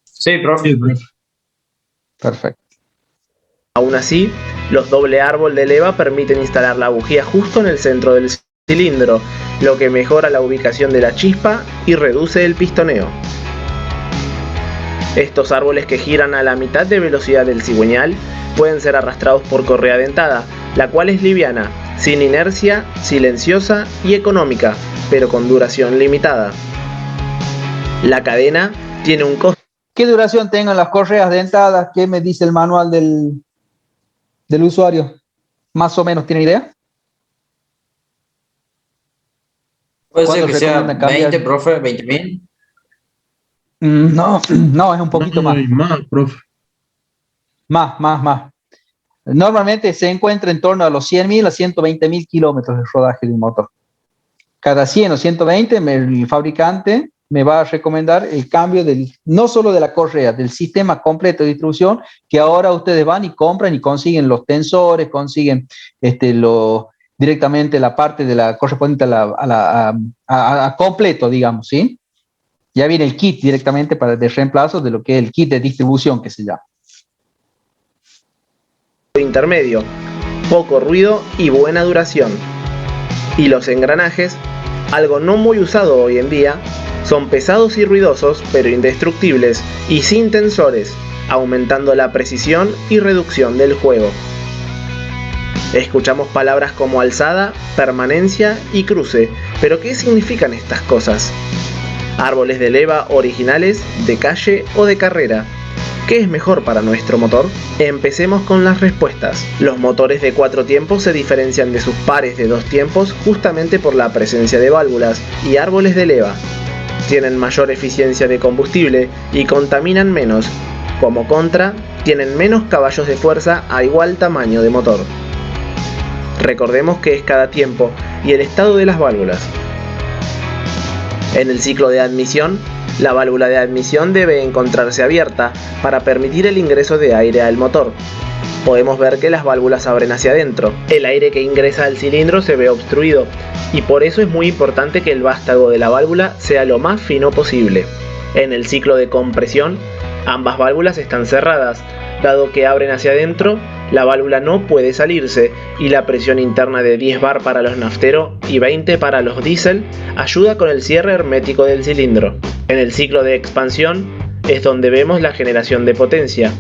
S2: Sí, profe.
S1: Perfecto.
S3: Aún así, los doble árbol de leva permiten instalar la bujía justo en el centro del cilindro, lo que mejora la ubicación de la chispa y reduce el pistoneo. Estos árboles, que giran a la mitad de velocidad del cigüeñal, pueden ser arrastrados por correa dentada, la cual es liviana, sin inercia, silenciosa y económica, pero con duración limitada. La cadena tiene un costo.
S1: ¿Qué duración tengan las correas dentadas? ¿Qué me dice el manual del usuario? ¿Más o menos tiene idea?
S2: Puede ser que sea 20, profe, 20.000.
S1: No, es un poquito más.
S6: Más, profe.
S1: Más. Normalmente se encuentra en torno a los 100.000 a 120.000 kilómetros de rodaje de un motor. Cada 100 o 120 el fabricante me va a recomendar el cambio no solo de la correa, del sistema completo de distribución, que ahora ustedes van y compran y consiguen los tensores, consiguen directamente la parte de la correspondiente a completo, digamos, ¿sí? Ya viene el kit directamente de reemplazo de lo que es el kit de distribución que se llama.
S3: Intermedio, poco ruido y buena duración. Y los engranajes, algo no muy usado hoy en día, son pesados y ruidosos, pero indestructibles y sin tensores, aumentando la precisión y reducción del juego. Escuchamos palabras como alzada, permanencia y cruce, pero ¿qué significan estas cosas? Árboles de leva originales, de calle o de carrera. ¿Qué es mejor para nuestro motor? Empecemos con las respuestas. Los motores de 4 tiempos se diferencian de sus pares de 2 tiempos justamente por la presencia de válvulas y árboles de leva. Tienen mayor eficiencia de combustible y contaminan menos. Como contra, tienen menos caballos de fuerza a igual tamaño de motor. Recordemos que es cada tiempo y el estado de las válvulas. En el ciclo de admisión, la válvula de admisión debe encontrarse abierta para permitir el ingreso de aire al motor. Podemos ver que las válvulas abren hacia adentro. El aire que ingresa al cilindro se ve obstruido y por eso es muy importante que el vástago de la válvula sea lo más fino posible. En el ciclo de compresión, ambas válvulas están cerradas. Dado que abren hacia adentro, la válvula no puede salirse y la presión interna de 10 bar para los naftero y 20 para los diésel ayuda con el cierre hermético del cilindro. En el ciclo de expansión es donde vemos la generación de potencia.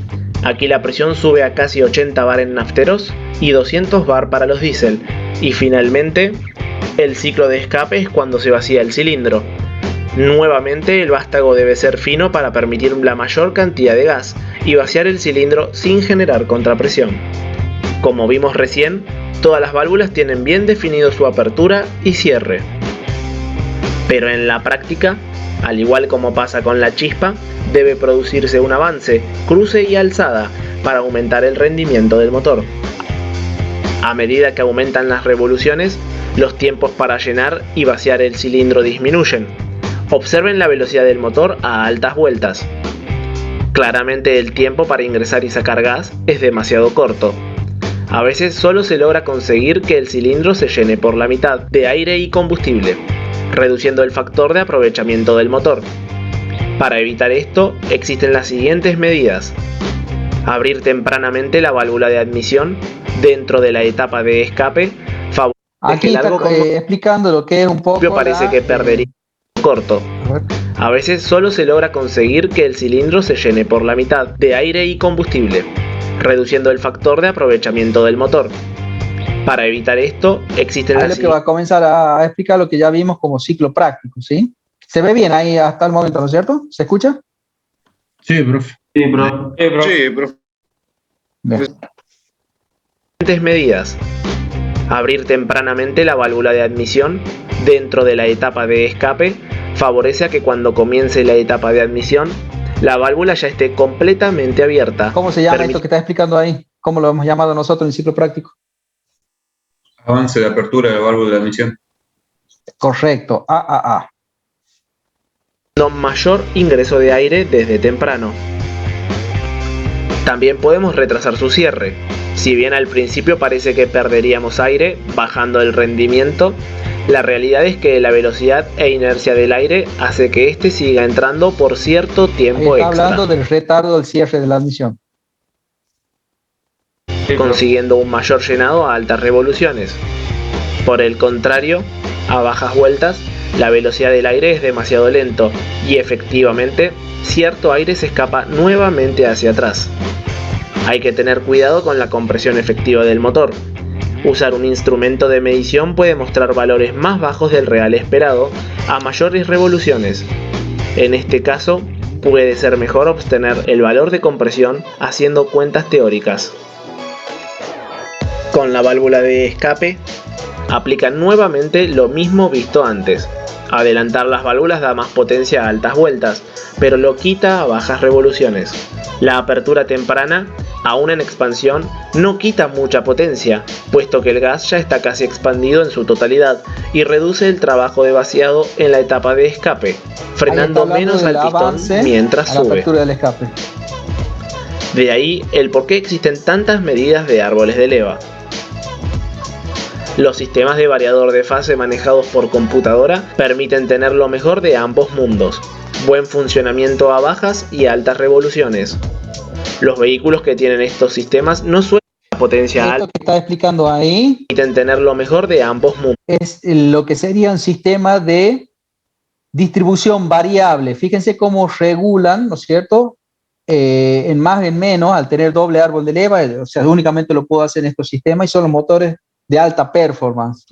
S3: Aquí la presión sube a casi 80 bar en nafteros y 200 bar para los diésel. Y finalmente, el ciclo de escape es cuando se vacía el cilindro. Nuevamente el vástago debe ser fino para permitir la mayor cantidad de gas y vaciar el cilindro sin generar contrapresión. Como vimos recién, todas las válvulas tienen bien definido su apertura y cierre. Pero en la práctica, al igual como pasa con la chispa, debe producirse un avance, cruce y alzada para aumentar el rendimiento del motor. A medida que aumentan las revoluciones, los tiempos para llenar y vaciar el cilindro disminuyen. Observen la velocidad del motor a altas vueltas. Claramente el tiempo para ingresar y sacar gas es demasiado corto. A veces solo se logra conseguir que el cilindro se llene por la mitad de aire y combustible, reduciendo el factor de aprovechamiento del motor. Para evitar esto, existen las siguientes medidas. Abrir tempranamente la válvula de admisión dentro de la etapa de escape.
S1: Aquí está explicando lo que es un poco
S3: parece que perdería corto. A veces solo se logra conseguir que el cilindro se llene por la mitad de aire y combustible, reduciendo el factor de aprovechamiento del motor. Para evitar esto, existen
S1: Ahí lo que va a comenzar a explicar lo que ya vimos como ciclo práctico, ¿sí? ¿Se ve bien ahí hasta el momento, ¿no es cierto? ¿Se escucha?
S6: Sí, profe.
S4: Sí, profe.
S7: Sí, profe.
S3: Siguientes medidas. Abrir tempranamente la válvula de admisión dentro de la etapa de escape favorece a que cuando comience la etapa de admisión, la válvula ya esté completamente abierta.
S1: ¿Cómo se llama esto que está explicando ahí? ¿Cómo lo hemos llamado nosotros en el ciclo práctico?
S4: Avance de apertura de la válvula de admisión.
S1: Correcto, AAA.
S3: Mayor ingreso de aire desde temprano. También podemos retrasar su cierre. Si bien al principio parece que perderíamos aire bajando el rendimiento, la realidad es que la velocidad e inercia del aire hace que éste siga entrando por cierto tiempo
S1: Está
S3: extra,
S1: hablando del retardo del cierre de la admisión.
S3: consiguiendo un mayor llenado a altas revoluciones. Por el contrario, a bajas vueltas, la velocidad del aire es demasiado lento y efectivamente, cierto aire se escapa nuevamente hacia atrás. Hay que tener cuidado con la compresión efectiva del motor. Usar un instrumento de medición puede mostrar valores más bajos del real esperado a mayores revoluciones. En este caso, puede ser mejor obtener el valor de compresión haciendo cuentas teóricas. Con la válvula de escape, aplica nuevamente lo mismo visto antes. Adelantar las válvulas da más potencia a altas vueltas, pero lo quita a bajas revoluciones. La apertura temprana, aún en expansión, no quita mucha potencia, puesto que el gas ya está casi expandido en su totalidad y reduce el trabajo de vaciado en la etapa de escape, frenando menos al pistón mientras
S1: a la
S3: sube.
S1: apertura del escape.
S3: De ahí el por qué existen tantas medidas de árboles de leva. Los sistemas de variador de fase manejados por computadora permiten tener lo mejor de ambos mundos, buen funcionamiento a bajas y altas revoluciones. Los vehículos que tienen estos sistemas no suelen tener potencia alta,
S1: Esto que está explicando ahí
S3: permiten tener lo mejor de ambos mundos.
S1: es lo que sería un sistema de distribución variable. Fíjense cómo regulan, ¿no es cierto? En más, en menos, al tener doble árbol de leva, o sea, únicamente lo puedo hacer en estos sistemas y son los motores de alta performance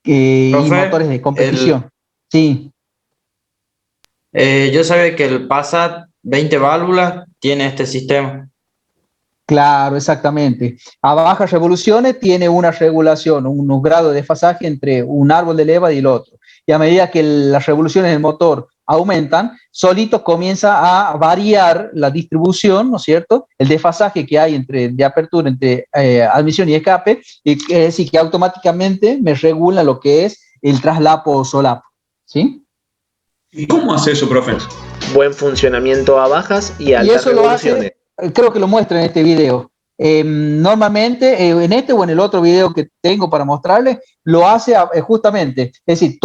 S1: y motores de competición. Sí.
S2: Yo sabía que el Passat 20 válvulas tiene este sistema.
S1: Claro, exactamente. A bajas revoluciones tiene una regulación, unos grados de desfasaje entre un árbol de leva y el otro. Y a medida que las revoluciones del motor aumentan, solito comienza a variar la distribución, ¿no es cierto? El desfasaje que hay de apertura entre admisión y escape, y es decir, que automáticamente me regula lo que es el traslapo o solapo, ¿sí?
S4: ¿Y cómo hace eso, profe?
S3: Buen funcionamiento a bajas y altas
S1: Y eso
S3: revoluciones.
S1: lo hace, creo que lo muestra en este video. Normalmente, en este o en el otro video que tengo para mostrarles, lo hace justamente, es decir,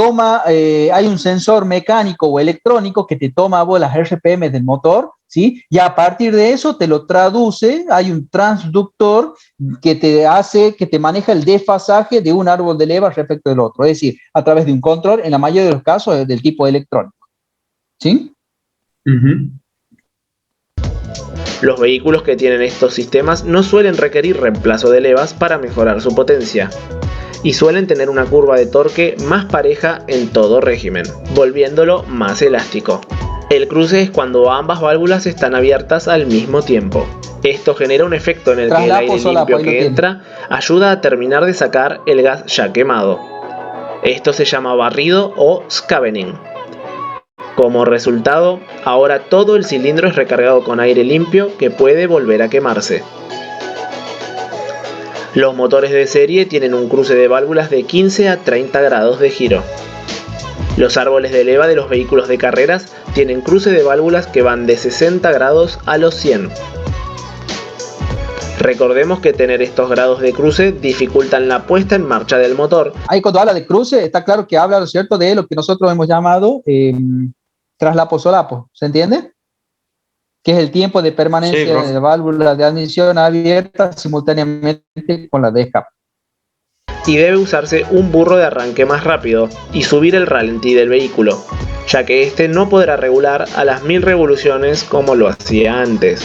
S1: hay un sensor mecánico o electrónico que te toma a vos las RPM del motor, ¿sí? Y a partir de eso te lo traduce, hay un transductor que te maneja el desfasaje de un árbol de leva respecto del otro, es decir, a través de un control, en la mayoría de los casos, del tipo electrónico, ¿sí?
S3: Los vehículos que tienen estos sistemas no suelen requerir reemplazo de levas para mejorar su potencia, y suelen tener una curva de torque más pareja en todo régimen, volviéndolo más elástico. El cruce es cuando ambas válvulas están abiertas al mismo tiempo. Esto genera un efecto en el que el aire limpio que entra ayuda a terminar de sacar el gas ya quemado. Esto se llama barrido o scavening. Como resultado, ahora todo el cilindro es recargado con aire limpio que puede volver a quemarse. Los motores de serie tienen un cruce de válvulas de 15 a 30 grados de giro. Los árboles de leva de los vehículos de carreras tienen cruce de válvulas que van de 60 grados a los 100. Recordemos que tener estos grados de cruce dificultan la puesta en marcha del motor.
S1: Ahí cuando habla de cruce, está claro que habla, ¿no es cierto?, de lo que nosotros hemos llamado traslapo-solapo, ¿se entiende? Que es el tiempo de permanencia de la válvula de admisión abierta simultáneamente con la de escape.
S3: y debe usarse un burro de arranque más rápido y subir el ralentí del vehículo, ya que este no podrá regular a las 1000 revoluciones como lo hacía antes.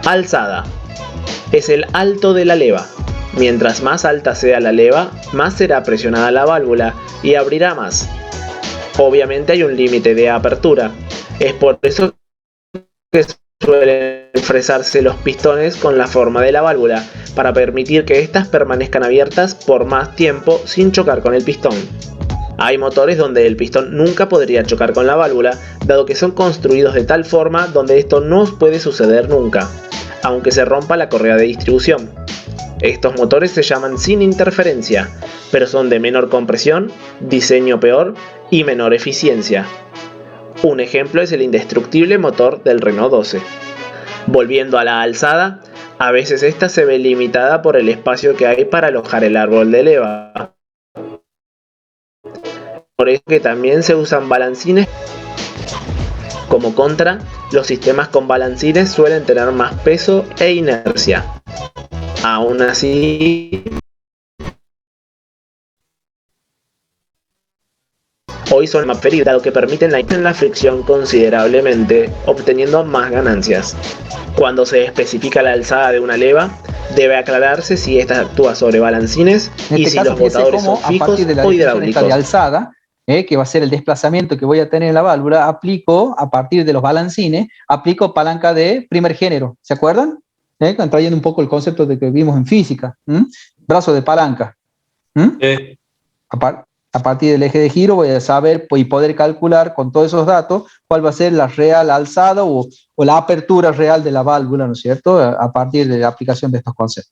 S3: Alzada. Es el alto de la leva. Mientras más alta sea la leva, más será presionada la válvula y abrirá más. Obviamente hay un límite de apertura. Es por eso que suelen fresarse los pistones con la forma de la válvula, para permitir que éstas permanezcan abiertas por más tiempo sin chocar con el pistón. Hay motores donde el pistón nunca podría chocar con la válvula, dado que son construidos de tal forma donde esto no puede suceder nunca, aunque se rompa la correa de distribución. Estos motores se llaman sin interferencia, pero son de menor compresión, diseño peor y menor eficiencia. Un ejemplo es el indestructible motor del Renault 12. Volviendo a la alzada, a veces esta se ve limitada por el espacio que hay para alojar el árbol de leva. Por eso que también se usan balancines. Como contra, los sistemas con balancines suelen tener más peso e inercia. Aún así, hoy son más preferidos, dado que permiten la fricción considerablemente, obteniendo más ganancias. Cuando se especifica la alzada de una leva, debe aclararse si ésta actúa sobre balancines y si los botadores son fijos o hidráulicos.
S1: De alzada, que va a ser el desplazamiento que voy a tener en la válvula, aplico, a partir de los balancines, aplico palanca de primer género. ¿Se acuerdan? Trayendo un poco el concepto de que vimos en física. Brazo de palanca. A partir del eje de giro voy a saber y poder calcular con todos esos datos cuál va a ser la real alzada o la apertura real de la válvula, ¿no es cierto?, a partir de la aplicación de estos conceptos.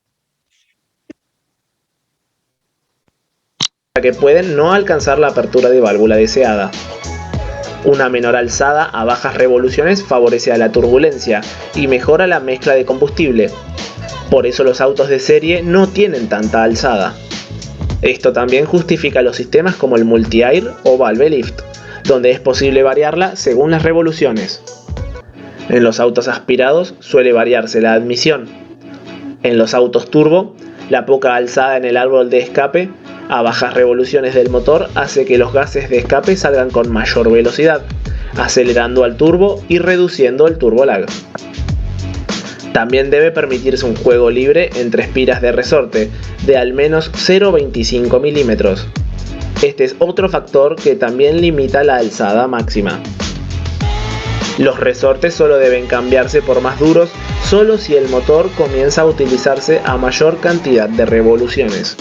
S3: Que pueden no alcanzar la apertura de válvula deseada. Una menor alzada a bajas revoluciones favorece a la turbulencia y mejora la mezcla de combustible. Por eso los autos de serie no tienen tanta alzada. Esto también justifica los sistemas como el multi-air o valve lift, donde es posible variarla según las revoluciones. En los autos aspirados suele variarse la admisión. En los autos turbo, la poca alzada en el árbol de escape a bajas revoluciones del motor hace que los gases de escape salgan con mayor velocidad, acelerando al turbo y reduciendo el turbo lag. También debe permitirse un juego libre entre espiras de resorte de al menos 0,25 milímetros. Este es otro factor que también limita la alzada máxima. Los resortes solo deben cambiarse por más duros solo si el motor comienza a utilizarse a mayor cantidad de revoluciones.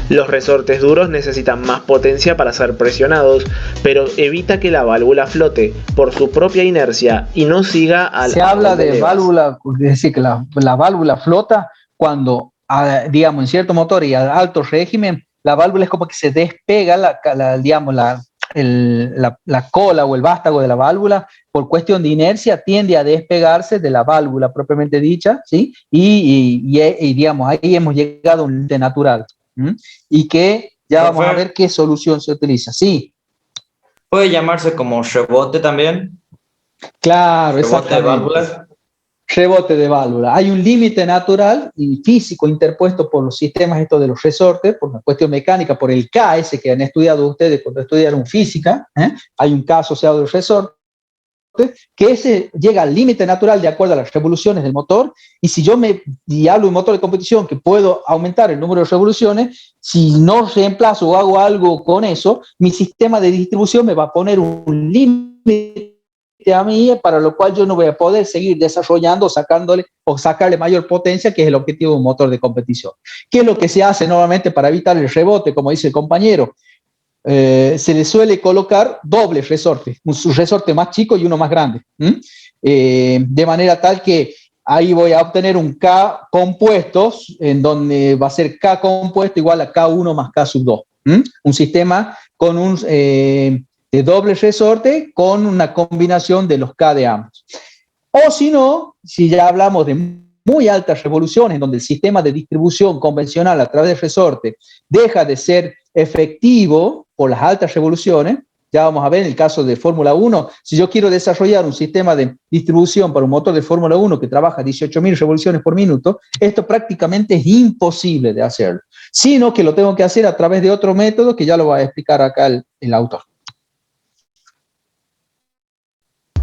S3: Los resortes duros necesitan más potencia para ser presionados, pero evita que la válvula flote por su propia inercia y no siga al...
S1: Se habla de válvula, es decir, que la válvula flota cuando, digamos, en cierto motor y a alto régimen, la válvula es como que se despega la cola o el vástago de la válvula, por cuestión de inercia, tiende a despegarse de la válvula propiamente dicha, ¿sí? Y digamos, ahí hemos llegado a un límite natural. Y que ya vamos a ver qué solución se utiliza. Sí.
S2: ¿Puede llamarse como rebote también?
S1: Claro,
S2: rebote de válvulas.
S1: Rebote de válvula. Hay un límite natural y físico interpuesto por los sistemas estos de los resortes, por una cuestión mecánica, por el K ese que han estudiado ustedes cuando estudiaron física. Hay un K asociado del resorte, que ese llega al límite natural de acuerdo a las revoluciones del motor, y si yo hablo de un motor de competición que puedo aumentar el número de revoluciones, si no reemplazo o hago algo con eso, mi sistema de distribución me va a poner un límite a mí, para lo cual yo no voy a poder seguir desarrollando, sacarle mayor potencia, que es el objetivo de un motor de competición. ¿Qué es lo que se hace normalmente para evitar el rebote, como dice el compañero? Se le suele colocar doble resorte, un resorte más chico y uno más grande, de manera tal que ahí voy a obtener un K compuesto, en donde va a ser K compuesto igual a K1 más K sub 2, un sistema con un de doble resorte con una combinación de los K de ambos. O si no, si ya hablamos de muy altas revoluciones, donde el sistema de distribución convencional a través del resorte deja de ser efectivo por las altas revoluciones, ya vamos a ver en el caso de Fórmula 1, si yo quiero desarrollar un sistema de distribución para un motor de Fórmula 1 que trabaja 18.000 revoluciones por minuto, esto prácticamente es imposible de hacerlo, sino que lo tengo que hacer a través de otro método que ya lo va a explicar acá el autor.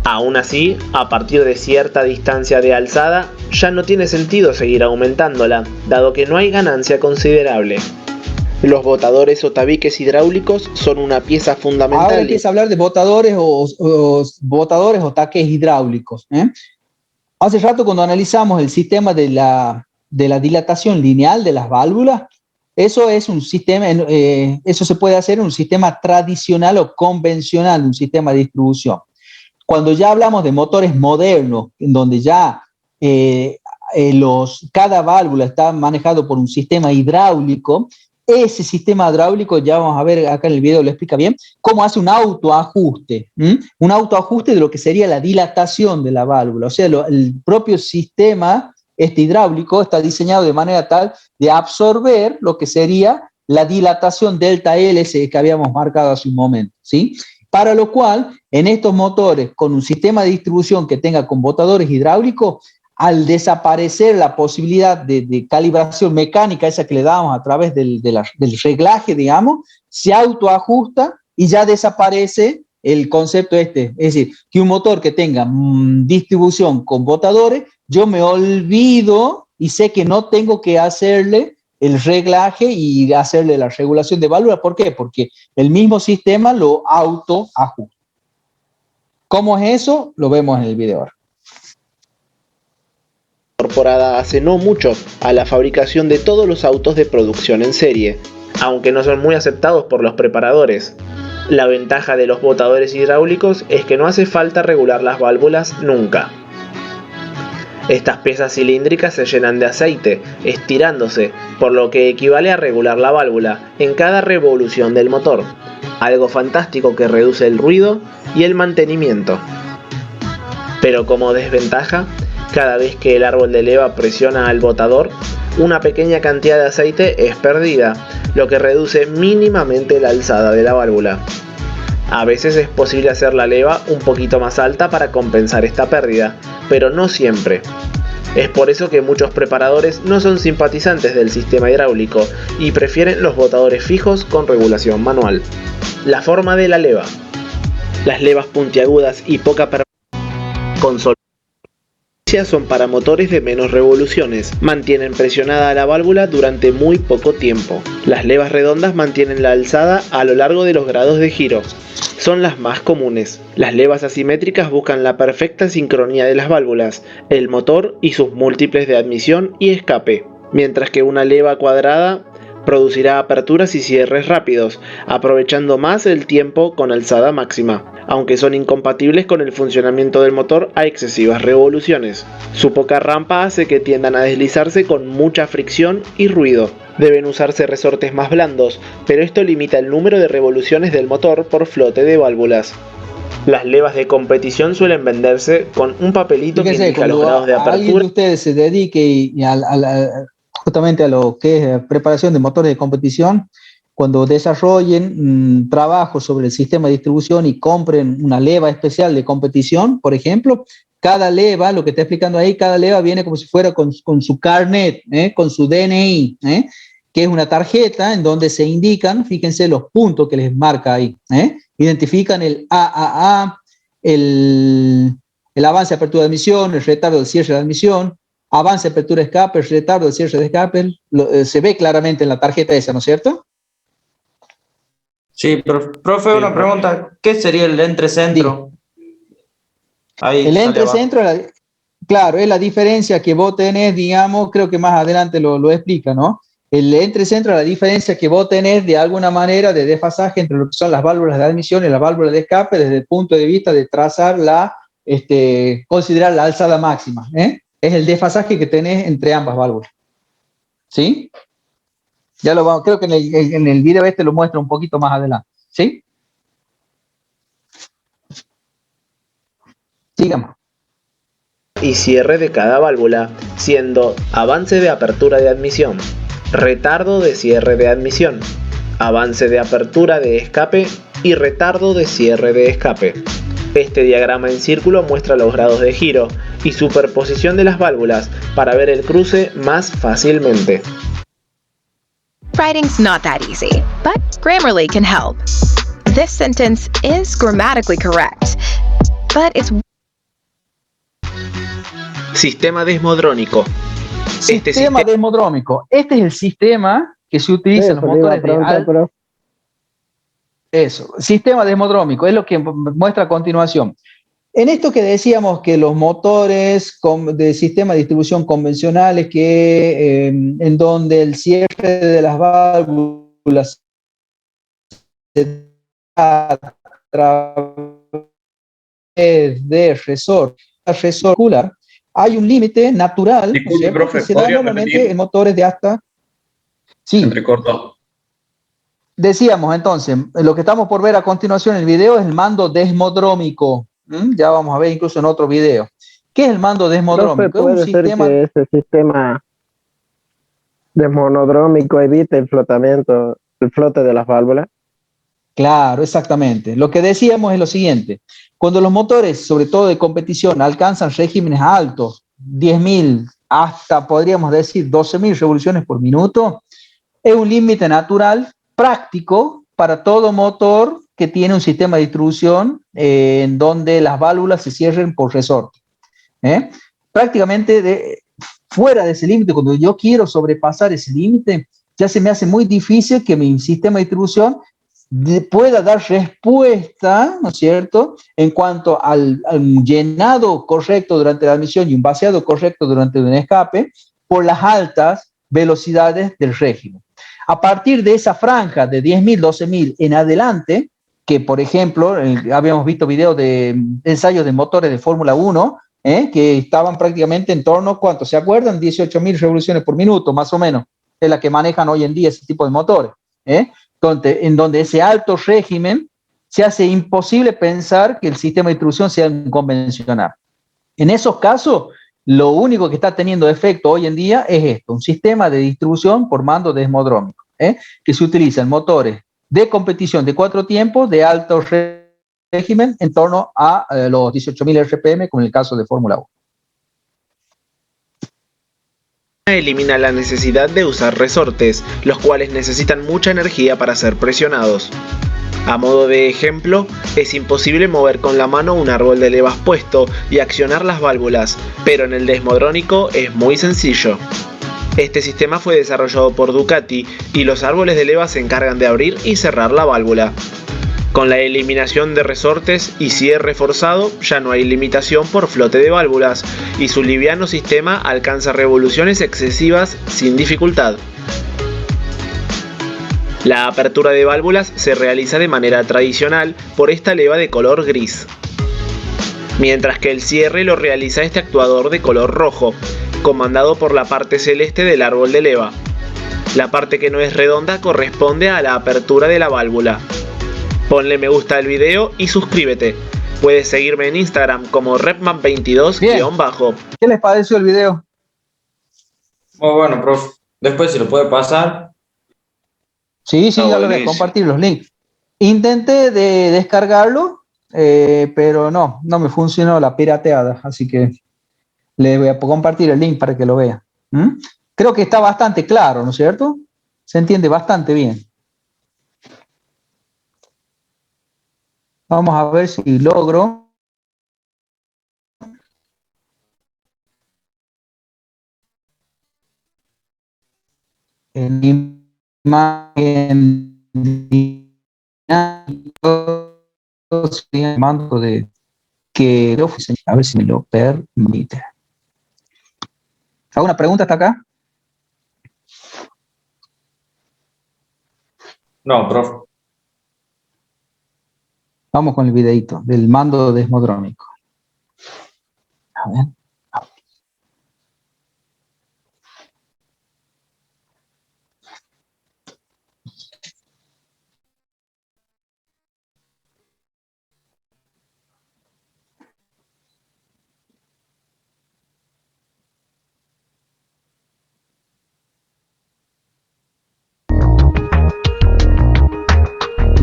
S3: Aún así, a partir de cierta distancia de alzada, ya no tiene sentido seguir aumentándola, dado que no hay ganancia considerable. Los botadores o tabiques hidráulicos son una pieza fundamental.
S1: Ahora empieza a hablar de botadores o taques hidráulicos. Hace rato cuando analizamos el sistema de la dilatación lineal de las válvulas, eso es un sistema, eso se puede hacer en un sistema tradicional o convencional, un sistema de distribución. Cuando ya hablamos de motores modernos, en donde ya cada válvula está manejado por un sistema hidráulico, ese sistema hidráulico, ya vamos a ver acá en el video, lo explica bien, cómo hace un autoajuste, un autoajuste de lo que sería la dilatación de la válvula. O sea, el propio sistema hidráulico está diseñado de manera tal de absorber lo que sería la dilatación delta L que habíamos marcado hace un momento, ¿sí? Para lo cual, en estos motores, con un sistema de distribución que tenga con botadores hidráulicos, al desaparecer la posibilidad de calibración mecánica, esa que le damos a través del reglaje, digamos, se autoajusta y ya desaparece el concepto es decir, que un motor que tenga distribución con botadores, yo me olvido y sé que no tengo que hacerle el reglaje y hacerle la regulación de válvula. ¿Por qué? Porque el mismo sistema lo autoajusta. ¿Cómo es eso? Lo vemos en el video ahora.
S3: Incorporada hace no mucho a la fabricación de todos los autos de producción en serie, aunque no son muy aceptados por los preparadores. La ventaja de los botadores hidráulicos es que no hace falta regular las válvulas nunca. Estas piezas cilíndricas se llenan de aceite, estirándose, por lo que equivale a regular la válvula en cada revolución del motor, algo fantástico que reduce el ruido y el mantenimiento. Pero como desventaja, cada vez que el árbol de leva presiona al botador, una pequeña cantidad de aceite es perdida, lo que reduce mínimamente la alzada de la válvula. A veces es posible hacer la leva un poquito más alta para compensar esta pérdida, pero no siempre. Es por eso que muchos preparadores no son simpatizantes del sistema hidráulico y prefieren los botadores fijos con regulación manual. La forma de la leva. Las levas puntiagudas y poca con son para motores de menos revoluciones, mantienen presionada la válvula durante muy poco tiempo. Las levas redondas mantienen la alzada a lo largo de los grados de giro. Son las más comunes. Las levas asimétricas buscan la perfecta sincronía de las válvulas, el motor y sus múltiples de admisión y escape, mientras que una leva cuadrada producirá aperturas y cierres rápidos, aprovechando más el tiempo con alzada máxima, aunque son incompatibles con el funcionamiento del motor a excesivas revoluciones. Su poca rampa hace que tiendan a deslizarse con mucha fricción y ruido. Deben usarse resortes más blandos, pero esto limita el número de revoluciones del motor por flote de válvulas. Las levas de competición suelen venderse con un papelito que indica los grados de apertura.
S1: Alguien de ustedes se dedique justamente a lo que es preparación de motores de competición, cuando desarrollen trabajos sobre el sistema de distribución y compren una leva especial de competición, por ejemplo, cada leva, lo que está explicando ahí, cada leva viene como si fuera con su carnet, con su DNI, que es una tarjeta en donde se indican, fíjense los puntos que les marca ahí, identifican el AAA, el avance, apertura de admisión, el retardo de cierre de admisión, avance, apertura de escape, el retardo de cierre de escape, se ve claramente en la tarjeta esa, ¿no es cierto?
S2: Sí, profe, una pregunta, ¿qué sería el entrecentro? Ahí
S1: el entrecentro, claro, es la diferencia que vos tenés, digamos, creo que más adelante lo explica, ¿no? El entrecentro es la diferencia que vos tenés de alguna manera de desfasaje entre lo que son las válvulas de admisión y las válvulas de escape desde el punto de vista de trazar considerar la alzada máxima, Es el desfasaje que tenés entre ambas válvulas. ¿Sí? Ya lo vamos, creo que en el video lo muestra un poquito más adelante. ¿Sí? Sigamos.
S3: Y cierre de cada válvula, siendo avance de apertura de admisión, retardo de cierre de admisión, avance de apertura de escape y retardo de cierre de escape. Este diagrama en círculo muestra los grados de giro y superposición de las válvulas para ver el cruce más fácilmente.
S10: Writing's not that easy, but Grammarly can help. This sentence is grammatically correct, but it's...
S3: Sistema desmodrónico.
S1: Sistema desmodrómico. Este es el sistema que se utiliza en los motores de Eso, sistema desmodrómico, es lo que muestra a continuación. En esto que decíamos que los motores de sistema de distribución convencionales, en donde el cierre de las válvulas se da a través de resorte ocular, hay un límite natural,
S4: Disculpe, profe,
S1: que se da normalmente en motores de hasta... Sí.
S4: Entrecortó.
S1: Decíamos entonces, lo que estamos por ver a continuación en el video es el mando desmodrómico. Ya vamos a ver incluso en otro video. ¿Qué es el mando desmodrómico?
S8: Profe, ¿puede ser que ese sistema desmodrómico evite el flote de las válvulas?
S1: Claro, exactamente. Lo que decíamos es lo siguiente. Cuando los motores, sobre todo de competición, alcanzan regímenes altos, 10.000 hasta, podríamos decir, 12.000 revoluciones por minuto, es un límite natural práctico para todo motor que tiene un sistema de distribución en donde las válvulas se cierren por resorte. Prácticamente fuera de ese límite, cuando yo quiero sobrepasar ese límite, ya se me hace muy difícil que mi sistema de distribución pueda dar respuesta, ¿no es cierto?, en cuanto al llenado correcto durante la admisión y un vaciado correcto durante un escape por las altas velocidades del régimen. A partir de esa franja de 10.000, 12.000 en adelante, que por ejemplo, habíamos visto videos de ensayos de motores de Fórmula 1, que estaban prácticamente en torno, ¿cuánto? ¿Se acuerdan? 18.000 revoluciones por minuto, más o menos, es la que manejan hoy en día ese tipo de motores, en donde ese alto régimen se hace imposible pensar que el sistema de distribución sea convencional. En esos casos, lo único que está teniendo efecto hoy en día es esto, un sistema de distribución por mando desmodrómico, que se utiliza en motores de competición de 4 tiempos de alto régimen en torno a los 18.000 RPM, como en el caso de Fórmula 1.
S3: Elimina la necesidad de usar resortes, los cuales necesitan mucha energía para ser presionados. A modo de ejemplo, es imposible mover con la mano un árbol de levas puesto y accionar las válvulas, pero en el desmodrónico es muy sencillo. Este sistema fue desarrollado por Ducati y los árboles de levas se encargan de abrir y cerrar la válvula. Con la eliminación de resortes y cierre forzado, ya no hay limitación por flote de válvulas y su liviano sistema alcanza revoluciones excesivas sin dificultad. La apertura de válvulas se realiza de manera tradicional por esta leva de color gris, mientras que el cierre lo realiza este actuador de color rojo, comandado por la parte celeste del árbol de leva. La parte que no es redonda corresponde a la apertura de la válvula. Ponle me gusta al video y suscríbete. Puedes seguirme en Instagram como Repman22-.
S1: ¿Qué les pareció el video?
S2: Muy bueno, profe. Después si lo puede pasar.
S1: Sí, ya lo voy a compartir los links. Intenté de descargarlo, pero no me funcionó la pirateada, así que les voy a compartir el link para que lo vean. Creo que está bastante claro, ¿no es cierto? Se entiende bastante bien. Vamos a ver si logro. En imagen mando de que a ver si me lo permite. ¿Alguna pregunta hasta acá?
S2: No, profe.
S1: Vamos con el videito del mando desmodrómico. A ver.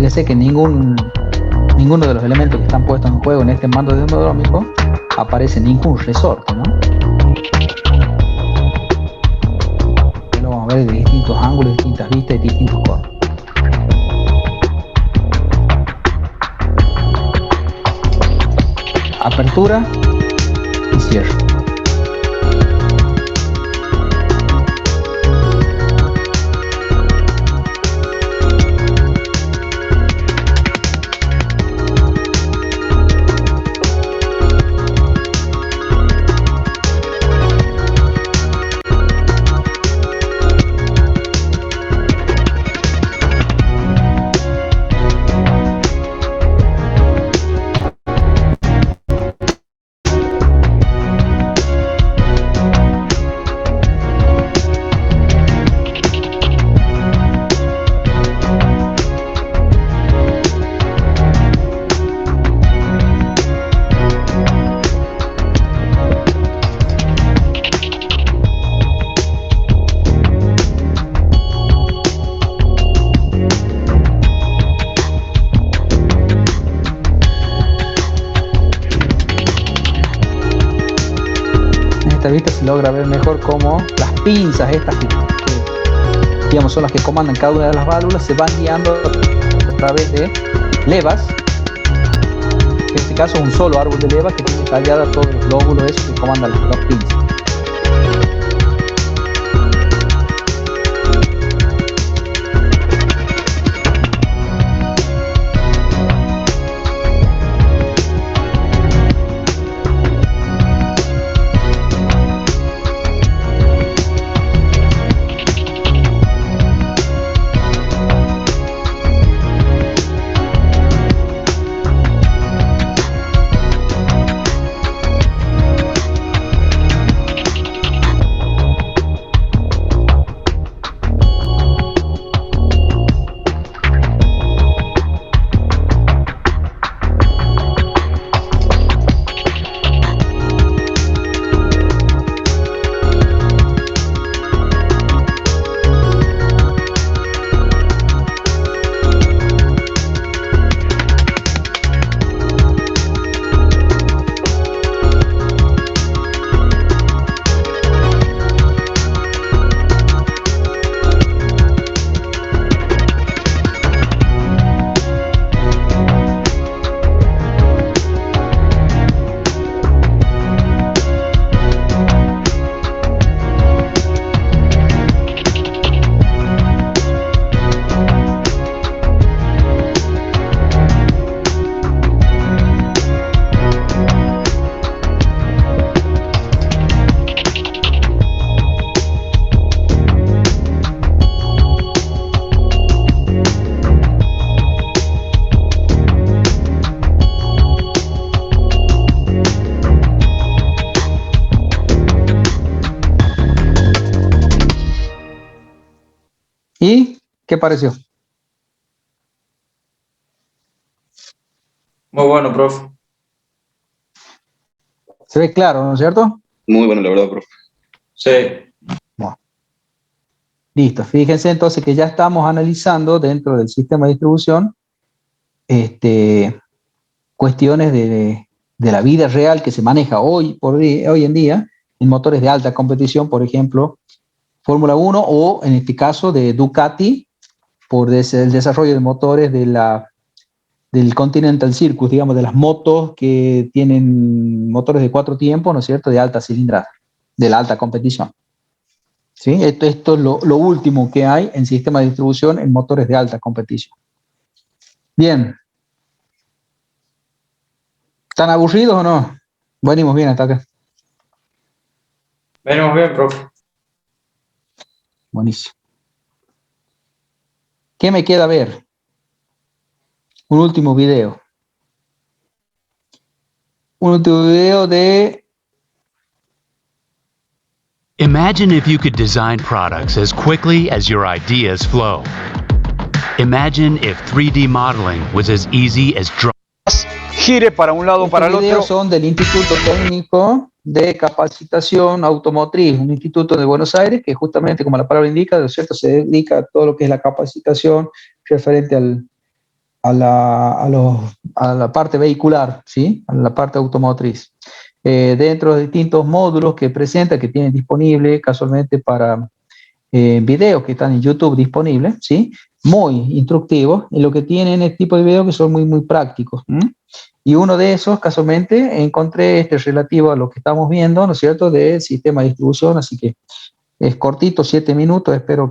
S1: Fíjese que ninguno de los elementos que están puestos en juego en este mando demodrómico aparece ningún resorte, ¿no? Lo vamos a ver de distintos ángulos, distintas vistas y distintos cortes. Apertura y cierre. Vista se logra ver mejor cómo las pinzas estas que digamos son las que comandan cada una de las válvulas se van guiando a través de levas. En este caso es un solo árbol de levas que tiene talladas todos los lóbulos esos que comandan las pinzas. ¿Y qué pareció?
S2: Muy bueno, profe.
S1: Se ve claro, ¿no es cierto?
S7: Muy bueno, la verdad, profe.
S2: Sí.
S1: Bueno. Listo, fíjense entonces que ya estamos analizando dentro del sistema de distribución cuestiones de la vida real que se maneja hoy en día en motores de alta competición, por ejemplo, Fórmula 1 o en este caso de Ducati por el desarrollo de motores del Continental Circus, digamos, de las motos que tienen motores de 4 tiempos, ¿no es cierto?, de alta cilindrada, de la alta competición. ¿Sí? Esto es lo último que hay en sistema de distribución en motores de alta competición. Bien. ¿Están aburridos o no? Venimos bien hasta acá.
S2: Venimos bien, profe.
S1: Buenísimo. ¿Qué me queda ver? Un último video. Un último video de...
S11: Imagine if you could design products as quickly as your ideas flow. Imagine if 3D modeling was as easy as drawing.
S12: Gire para un lado o para el otro.
S1: Estos videos son del Instituto Técnico de Capacitación Automotriz, un instituto de Buenos Aires que justamente, como la palabra indica, ¿no es cierto?, se dedica a todo lo que es la capacitación referente a la parte vehicular, ¿sí? A la parte automotriz. Dentro de distintos módulos que presenta, que tienen disponible casualmente para videos que están en YouTube disponibles, ¿sí? Muy instructivos, y lo que tienen este tipo de videos que son muy, muy prácticos. Y uno de esos, casualmente, encontré relativo a lo que estamos viendo, ¿no es cierto?, del sistema de distribución, así que es cortito, 7 minutos, espero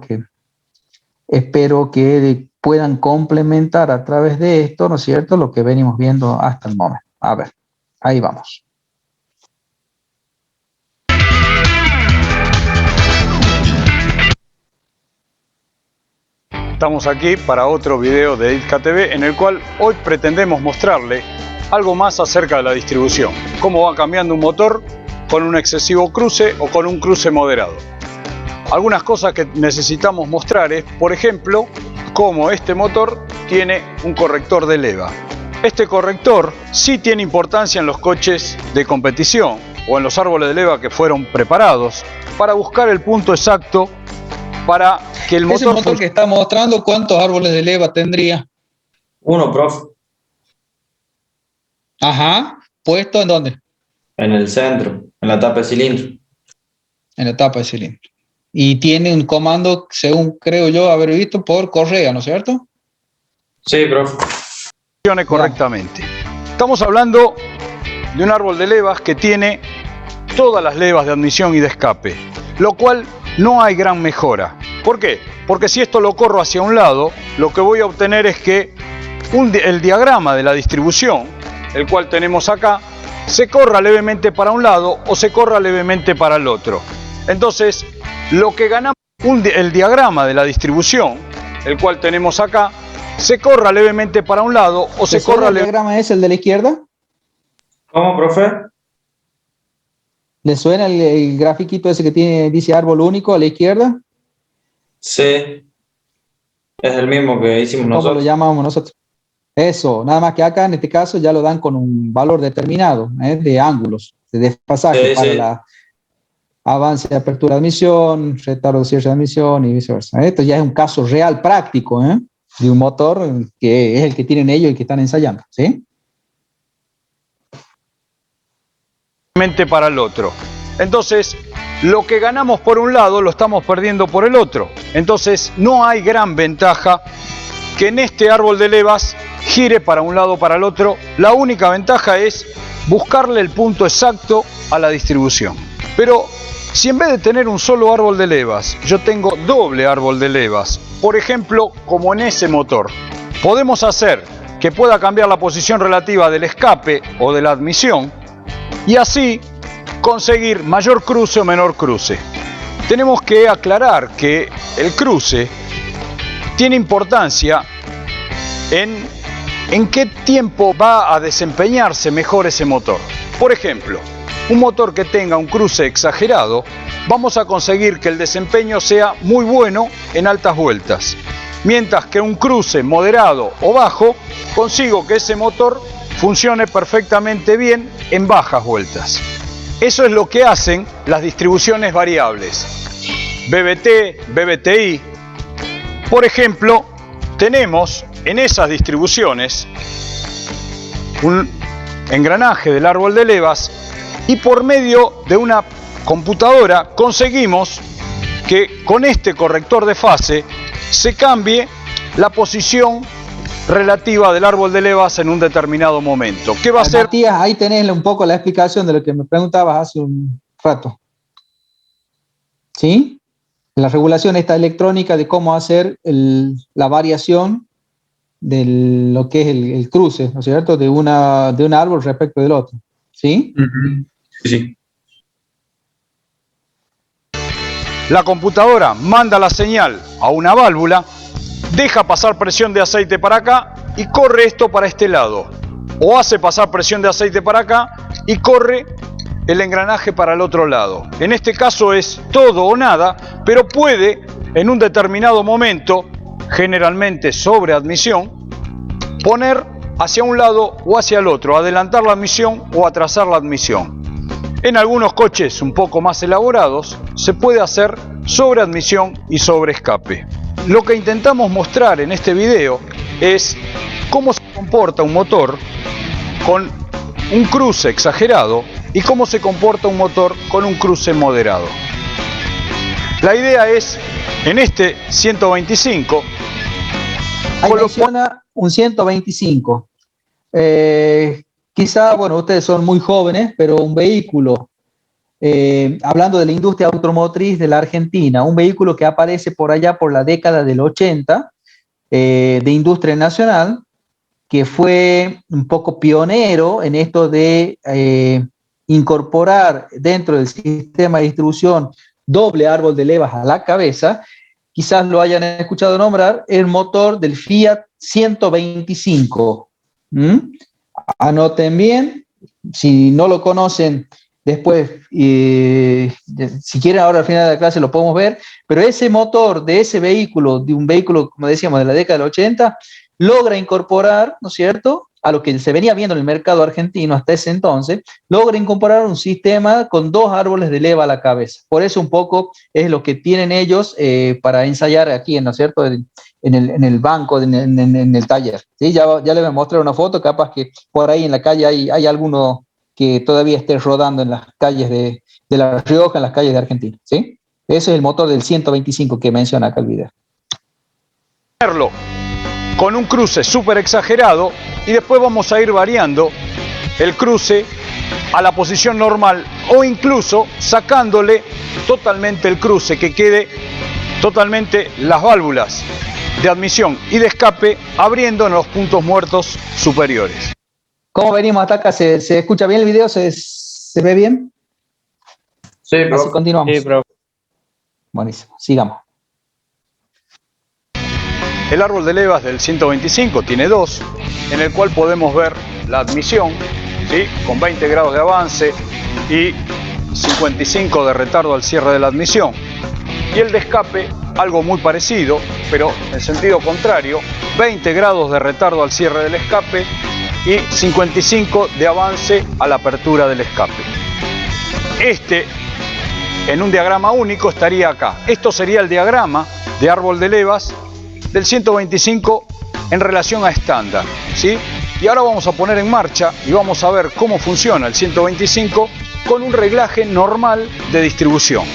S1: que puedan complementar a través de esto, ¿no es cierto?, lo que venimos viendo hasta el momento. A ver, ahí vamos.
S12: Estamos aquí para otro video de Edka TV en el cual hoy pretendemos mostrarle algo más acerca de la distribución. Cómo va cambiando un motor con un excesivo cruce o con un cruce moderado. Algunas cosas que necesitamos mostrar es, por ejemplo, cómo este motor tiene un corrector de leva. Este corrector sí tiene importancia en los coches de competición o en los árboles de leva que fueron preparados para buscar el punto exacto para que el motor...
S1: Ese motor que está mostrando, ¿cuántos árboles de leva tendría?
S2: Uno, profe.
S1: Ajá. ¿Puesto en dónde?
S2: En el centro, en la tapa de cilindro.
S1: En la tapa de cilindro. Y tiene un comando, según creo yo haber visto, por correa, ¿no es cierto?
S2: Sí, profe.
S12: Funcione correctamente. Estamos hablando de un árbol de levas que tiene todas las levas de admisión y de escape, lo cual no hay gran mejora. ¿Por qué? Porque si esto lo corro hacia un lado, lo que voy a obtener es que el diagrama de la distribución, el cual tenemos acá, se corra levemente para un lado o se corra levemente para el otro. Entonces, lo que ganamos, el diagrama de la distribución, el cual tenemos acá, se corra levemente para un lado o se corra levemente...
S1: ¿El diagrama es el de la izquierda?
S2: ¿Cómo, profe?
S1: ¿Le suena el grafiquito ese que dice árbol único a la izquierda?
S2: Sí. Es el mismo que hicimos nosotros.
S1: ¿Cómo lo llamamos nosotros? Eso, nada más que acá en este caso ya lo dan con un valor determinado, de ángulos, de desfasaje para la avance de apertura de admisión, retardo de cierre de admisión y viceversa. Esto ya es un caso real práctico, de un motor que es el que tienen ellos y que están ensayando, ¿sí?
S12: Para el otro. Entonces, lo que ganamos por un lado lo estamos perdiendo por el otro. Entonces, no hay gran ventaja que en este árbol de levas gire para un lado o para el otro. La única ventaja es buscarle el punto exacto a la distribución. Pero si en vez de tener un solo árbol de levas, yo tengo doble árbol de levas, por ejemplo, como en ese motor, podemos hacer que pueda cambiar la posición relativa del escape o de la admisión y así conseguir mayor cruce o menor cruce. Tenemos que aclarar que el cruce tiene importancia en qué tiempo va a desempeñarse mejor ese motor. Por ejemplo, un motor que tenga un cruce exagerado, vamos a conseguir que el desempeño sea muy bueno en altas vueltas. Mientras que un cruce moderado o bajo, consigo que ese motor funcione perfectamente bien en bajas vueltas. Eso es lo que hacen las distribuciones variables. BBT, BBTI. Por ejemplo, tenemos en esas distribuciones un engranaje del árbol de levas y por medio de una computadora conseguimos que con este corrector de fase se cambie la posición relativa del árbol de levas en un determinado momento. ¿Qué va a ser?
S1: Matías, ahí tenés un poco la explicación de lo que me preguntabas hace un rato. ¿Sí? La regulación esta electrónica de cómo hacer la variación de lo que es el cruce, ¿no es cierto? De un árbol respecto del otro. ¿Sí?
S4: Sí.
S12: La computadora manda la señal a una válvula, deja pasar presión de aceite para acá y corre esto para este lado. O hace pasar presión de aceite para acá y corre el engranaje para el otro lado. En este caso es todo o nada, pero puede en un determinado momento, generalmente sobre admisión, poner hacia un lado o hacia el otro, adelantar la admisión o atrasar la admisión. En algunos coches un poco más elaborados se puede hacer sobre admisión y sobre escape. Lo que intentamos mostrar en este video es cómo se comporta un motor con un cruce exagerado y cómo se comporta un motor con un cruce moderado. La idea es, en este 125,
S1: ahí menciona un 125. Quizá, bueno, ustedes son muy jóvenes, pero un vehículo, hablando de la industria automotriz de la Argentina, un vehículo que aparece por allá por la década del 80, de industria nacional, que fue un poco pionero en esto de incorporar dentro del sistema de distribución doble árbol de levas a la cabeza. Quizás lo hayan escuchado nombrar, el motor del Fiat 125. Anoten bien, si no lo conocen después, si quieren ahora al final de la clase lo podemos ver, pero ese motor de ese vehículo, de un vehículo, como decíamos, de la década del 80, logra incorporar, ¿no es cierto?, a lo que se venía viendo en el mercado argentino hasta ese entonces, logra incorporar un sistema con dos árboles de leva a la cabeza. Por eso un poco es lo que tienen ellos para ensayar aquí, ¿no es cierto?, en el banco, en el taller. ¿Sí? Ya les voy a mostrar una foto, capaz que por ahí en la calle hay alguno que todavía esté rodando en las calles de La Rioja, en las calles de Argentina. ¿Sí? Ese es el motor del 125 que menciona acá el video.
S12: Con un cruce súper exagerado y después vamos a ir variando el cruce a la posición normal o incluso sacándole totalmente el cruce, que quede totalmente las válvulas de admisión y de escape abriendo en los puntos muertos superiores.
S1: ¿Cómo venimos hasta acá? ¿Se escucha bien el video? ¿Se ve bien?
S2: Sí, bro.
S1: Así continuamos.
S9: Sí, bro.
S1: Buenísimo, sigamos.
S12: El árbol de levas del 125 tiene dos, en el cual podemos ver la admisión, ¿sí?, con 20 grados de avance y 55 de retardo al cierre de la admisión. Y el de escape, algo muy parecido, pero en sentido contrario, 20 grados de retardo al cierre del escape y 55 de avance a la apertura del escape. Este, en un diagrama único, estaría acá. Esto sería el diagrama de árbol de levas del 125 en relación a estándar, ¿sí? Y ahora vamos a poner en marcha y vamos a ver cómo funciona el 125 con un reglaje normal de distribución.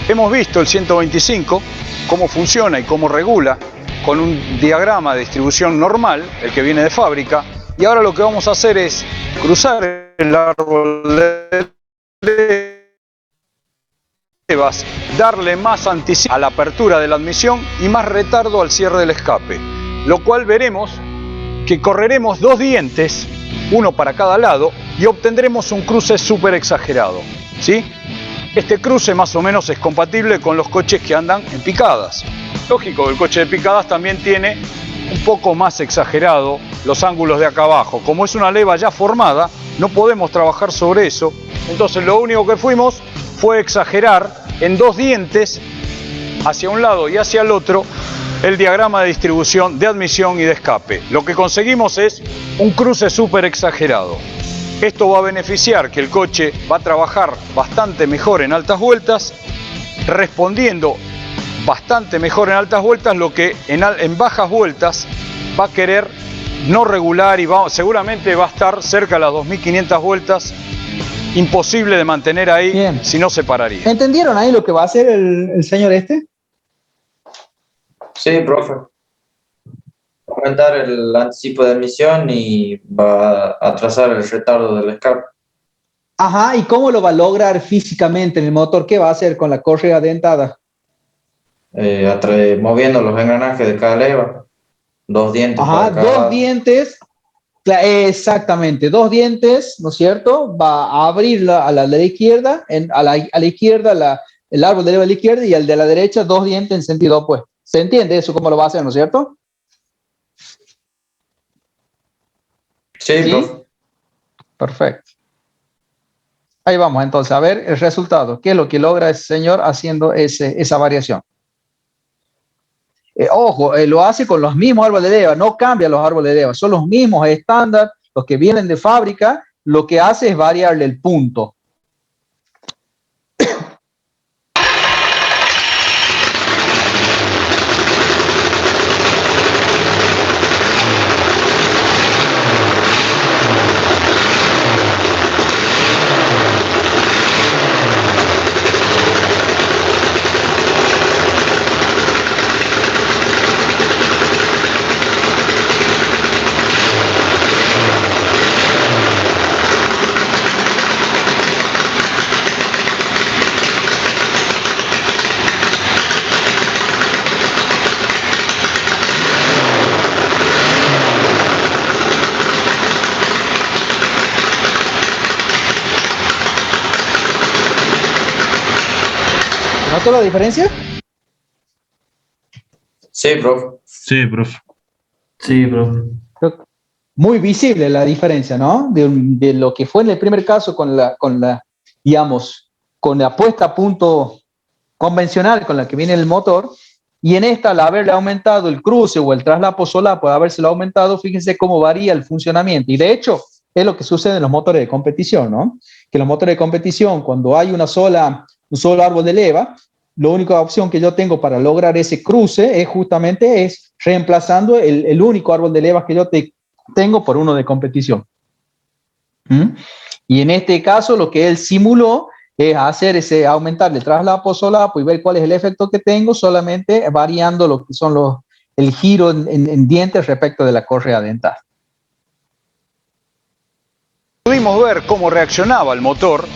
S12: Hemos visto el 125, cómo funciona y cómo regula con un diagrama de distribución normal, el que viene de fábrica, y ahora lo que vamos a hacer es cruzar el árbol de levas, darle más anticipo a la apertura de la admisión y más retardo al cierre del escape, lo cual veremos que correremos dos dientes, uno para cada lado, y obtendremos un cruce súper exagerado, ¿sí? Este cruce más o menos es compatible con los coches que andan en picadas. Lógico, el coche de picadas también tiene un poco más exagerado los ángulos de acá abajo. Como es una leva ya formada, no podemos trabajar sobre eso. Entonces lo único que fuimos fue exagerar en dos dientes, hacia un lado y hacia el otro, el diagrama de distribución de admisión y de escape. Lo que conseguimos es un cruce súper exagerado. Esto va a beneficiar que el coche va a trabajar bastante mejor en altas vueltas, respondiendo bastante mejor en altas vueltas lo que en bajas vueltas va a querer no regular y seguramente va a estar cerca de las 2500 vueltas, imposible de mantener ahí. Bien. Si no se pararía.
S1: ¿Entendieron ahí lo que va a hacer el señor este?
S2: Sí, profe. Va a aumentar el anticipo de admisión y va a atrasar el retardo del escape.
S1: Ajá, ¿y cómo lo va a lograr físicamente en el motor? ¿Qué va a hacer con la correa dentada?
S2: Moviendo los engranajes de cada leva. Dos dientes.
S1: Ajá, dos dientes. Exactamente, dos dientes, ¿no es cierto? Va a abrir a la izquierda, a la izquierda el árbol de leva de la izquierda y al de la derecha dos dientes en sentido opuesto. ¿Se entiende eso cómo lo va a hacer, no es cierto?
S2: Sí, profe.
S1: Perfecto. Ahí vamos entonces a ver el resultado. ¿Qué es lo que logra ese señor haciendo esa variación? Ojo, lo hace con los mismos árboles de leva, no cambia los árboles de leva, son los mismos estándar, los que vienen de fábrica, lo que hace es variarle el punto. ¿Notó la diferencia?
S2: Sí, profe.
S6: Sí, profe.
S2: Sí, profe.
S1: Muy visible la diferencia, ¿no? De lo que fue en el primer caso digamos, con la puesta a punto convencional con la que viene el motor, y en esta, al haberle aumentado el cruce o el traslapo solar, puede habérselo aumentado, fíjense cómo varía el funcionamiento. Y de hecho, es lo que sucede en los motores de competición, ¿no? Que los motores de competición, cuando hay un solo árbol de leva, la única opción que yo tengo para lograr ese cruce es justamente reemplazando el único árbol de levas que yo tengo por uno de competición. Y en este caso lo que él simuló es aumentar el traslapo solapo y ver cuál es el efecto que tengo solamente variando lo que son el giro en dientes respecto de la correa dental.
S12: Pudimos ver cómo reaccionaba el motor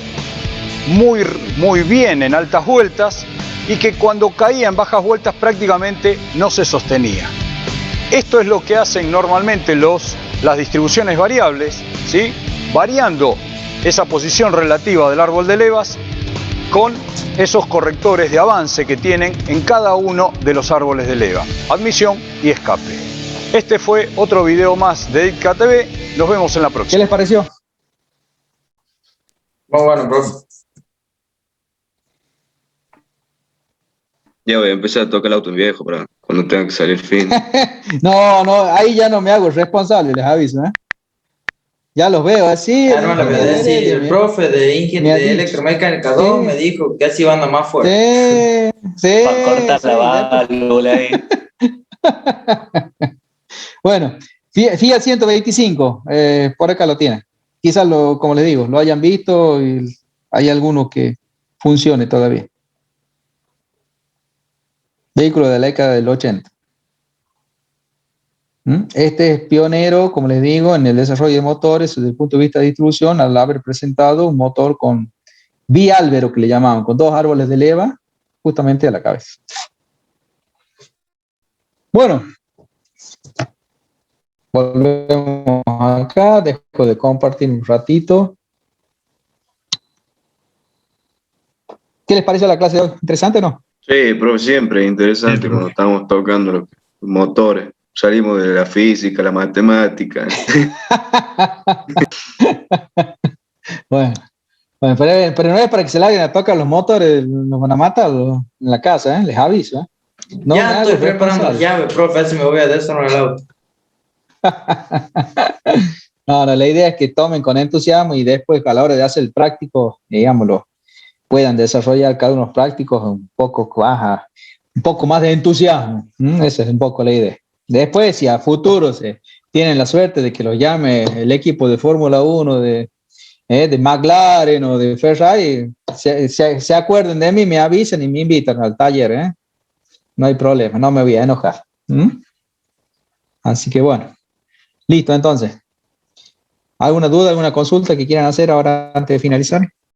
S12: muy bien en altas vueltas y que cuando caía en bajas vueltas prácticamente no se sostenía. Esto es lo que hacen normalmente las distribuciones variables, ¿sí? Variando esa posición relativa del árbol de levas con esos correctores de avance que tienen en cada uno de los árboles de leva, admisión y escape. Este fue otro video más de Ditka TV. Nos vemos en la próxima.
S1: ¿Qué les pareció?
S2: Muy bueno, profe.
S7: Ya voy a empezar a tocar el auto en viejo para cuando tenga que salir fin.
S1: No, ahí ya no me hago responsable, les aviso, ¿eh? Ya los veo así.
S2: No le voy a decir, el profe de electromecánica 2 me dijo que así van a más fuerte.
S1: Sí.
S7: Para cortar la válvula ahí.
S1: Bueno, Fiat 125, por acá lo tienen. Quizás, como les digo, lo hayan visto y hay alguno que funcione todavía. Vehículo de la década del 80. Este es pionero, como les digo, en el desarrollo de motores desde el punto de vista de distribución, al haber presentado un motor con biálvero, que le llamaban, con 2 árboles de leva, justamente a la cabeza. Bueno, volvemos acá, dejo de compartir un ratito. ¿Qué les pareció la clase de hoy? ¿Interesante o no?
S7: Sí, pero siempre interesante cuando estamos tocando los motores. Salimos de la física, la matemática.
S1: Bueno, pero no es para que se larguen a tocar los motores, los van a matar en la casa, ¿eh? Les aviso, ¿eh? No,
S2: ya estoy preparando la llave, profe, así me voy a desarmar el auto.
S1: No, la idea es que tomen con entusiasmo y después a la hora de hacer el práctico, digámoslo, puedan desarrollar cada uno de los prácticos un poco más de entusiasmo. Esa es un poco la idea. Después, si a futuro tienen la suerte de que los llame el equipo de Fórmula 1 de McLaren o de Ferrari, se acuerden de mí, me avisan y me invitan al taller, ¿eh? No hay problema, no me voy a enojar. Así que bueno, listo entonces. ¿Alguna duda, alguna consulta que quieran hacer ahora antes de finalizar?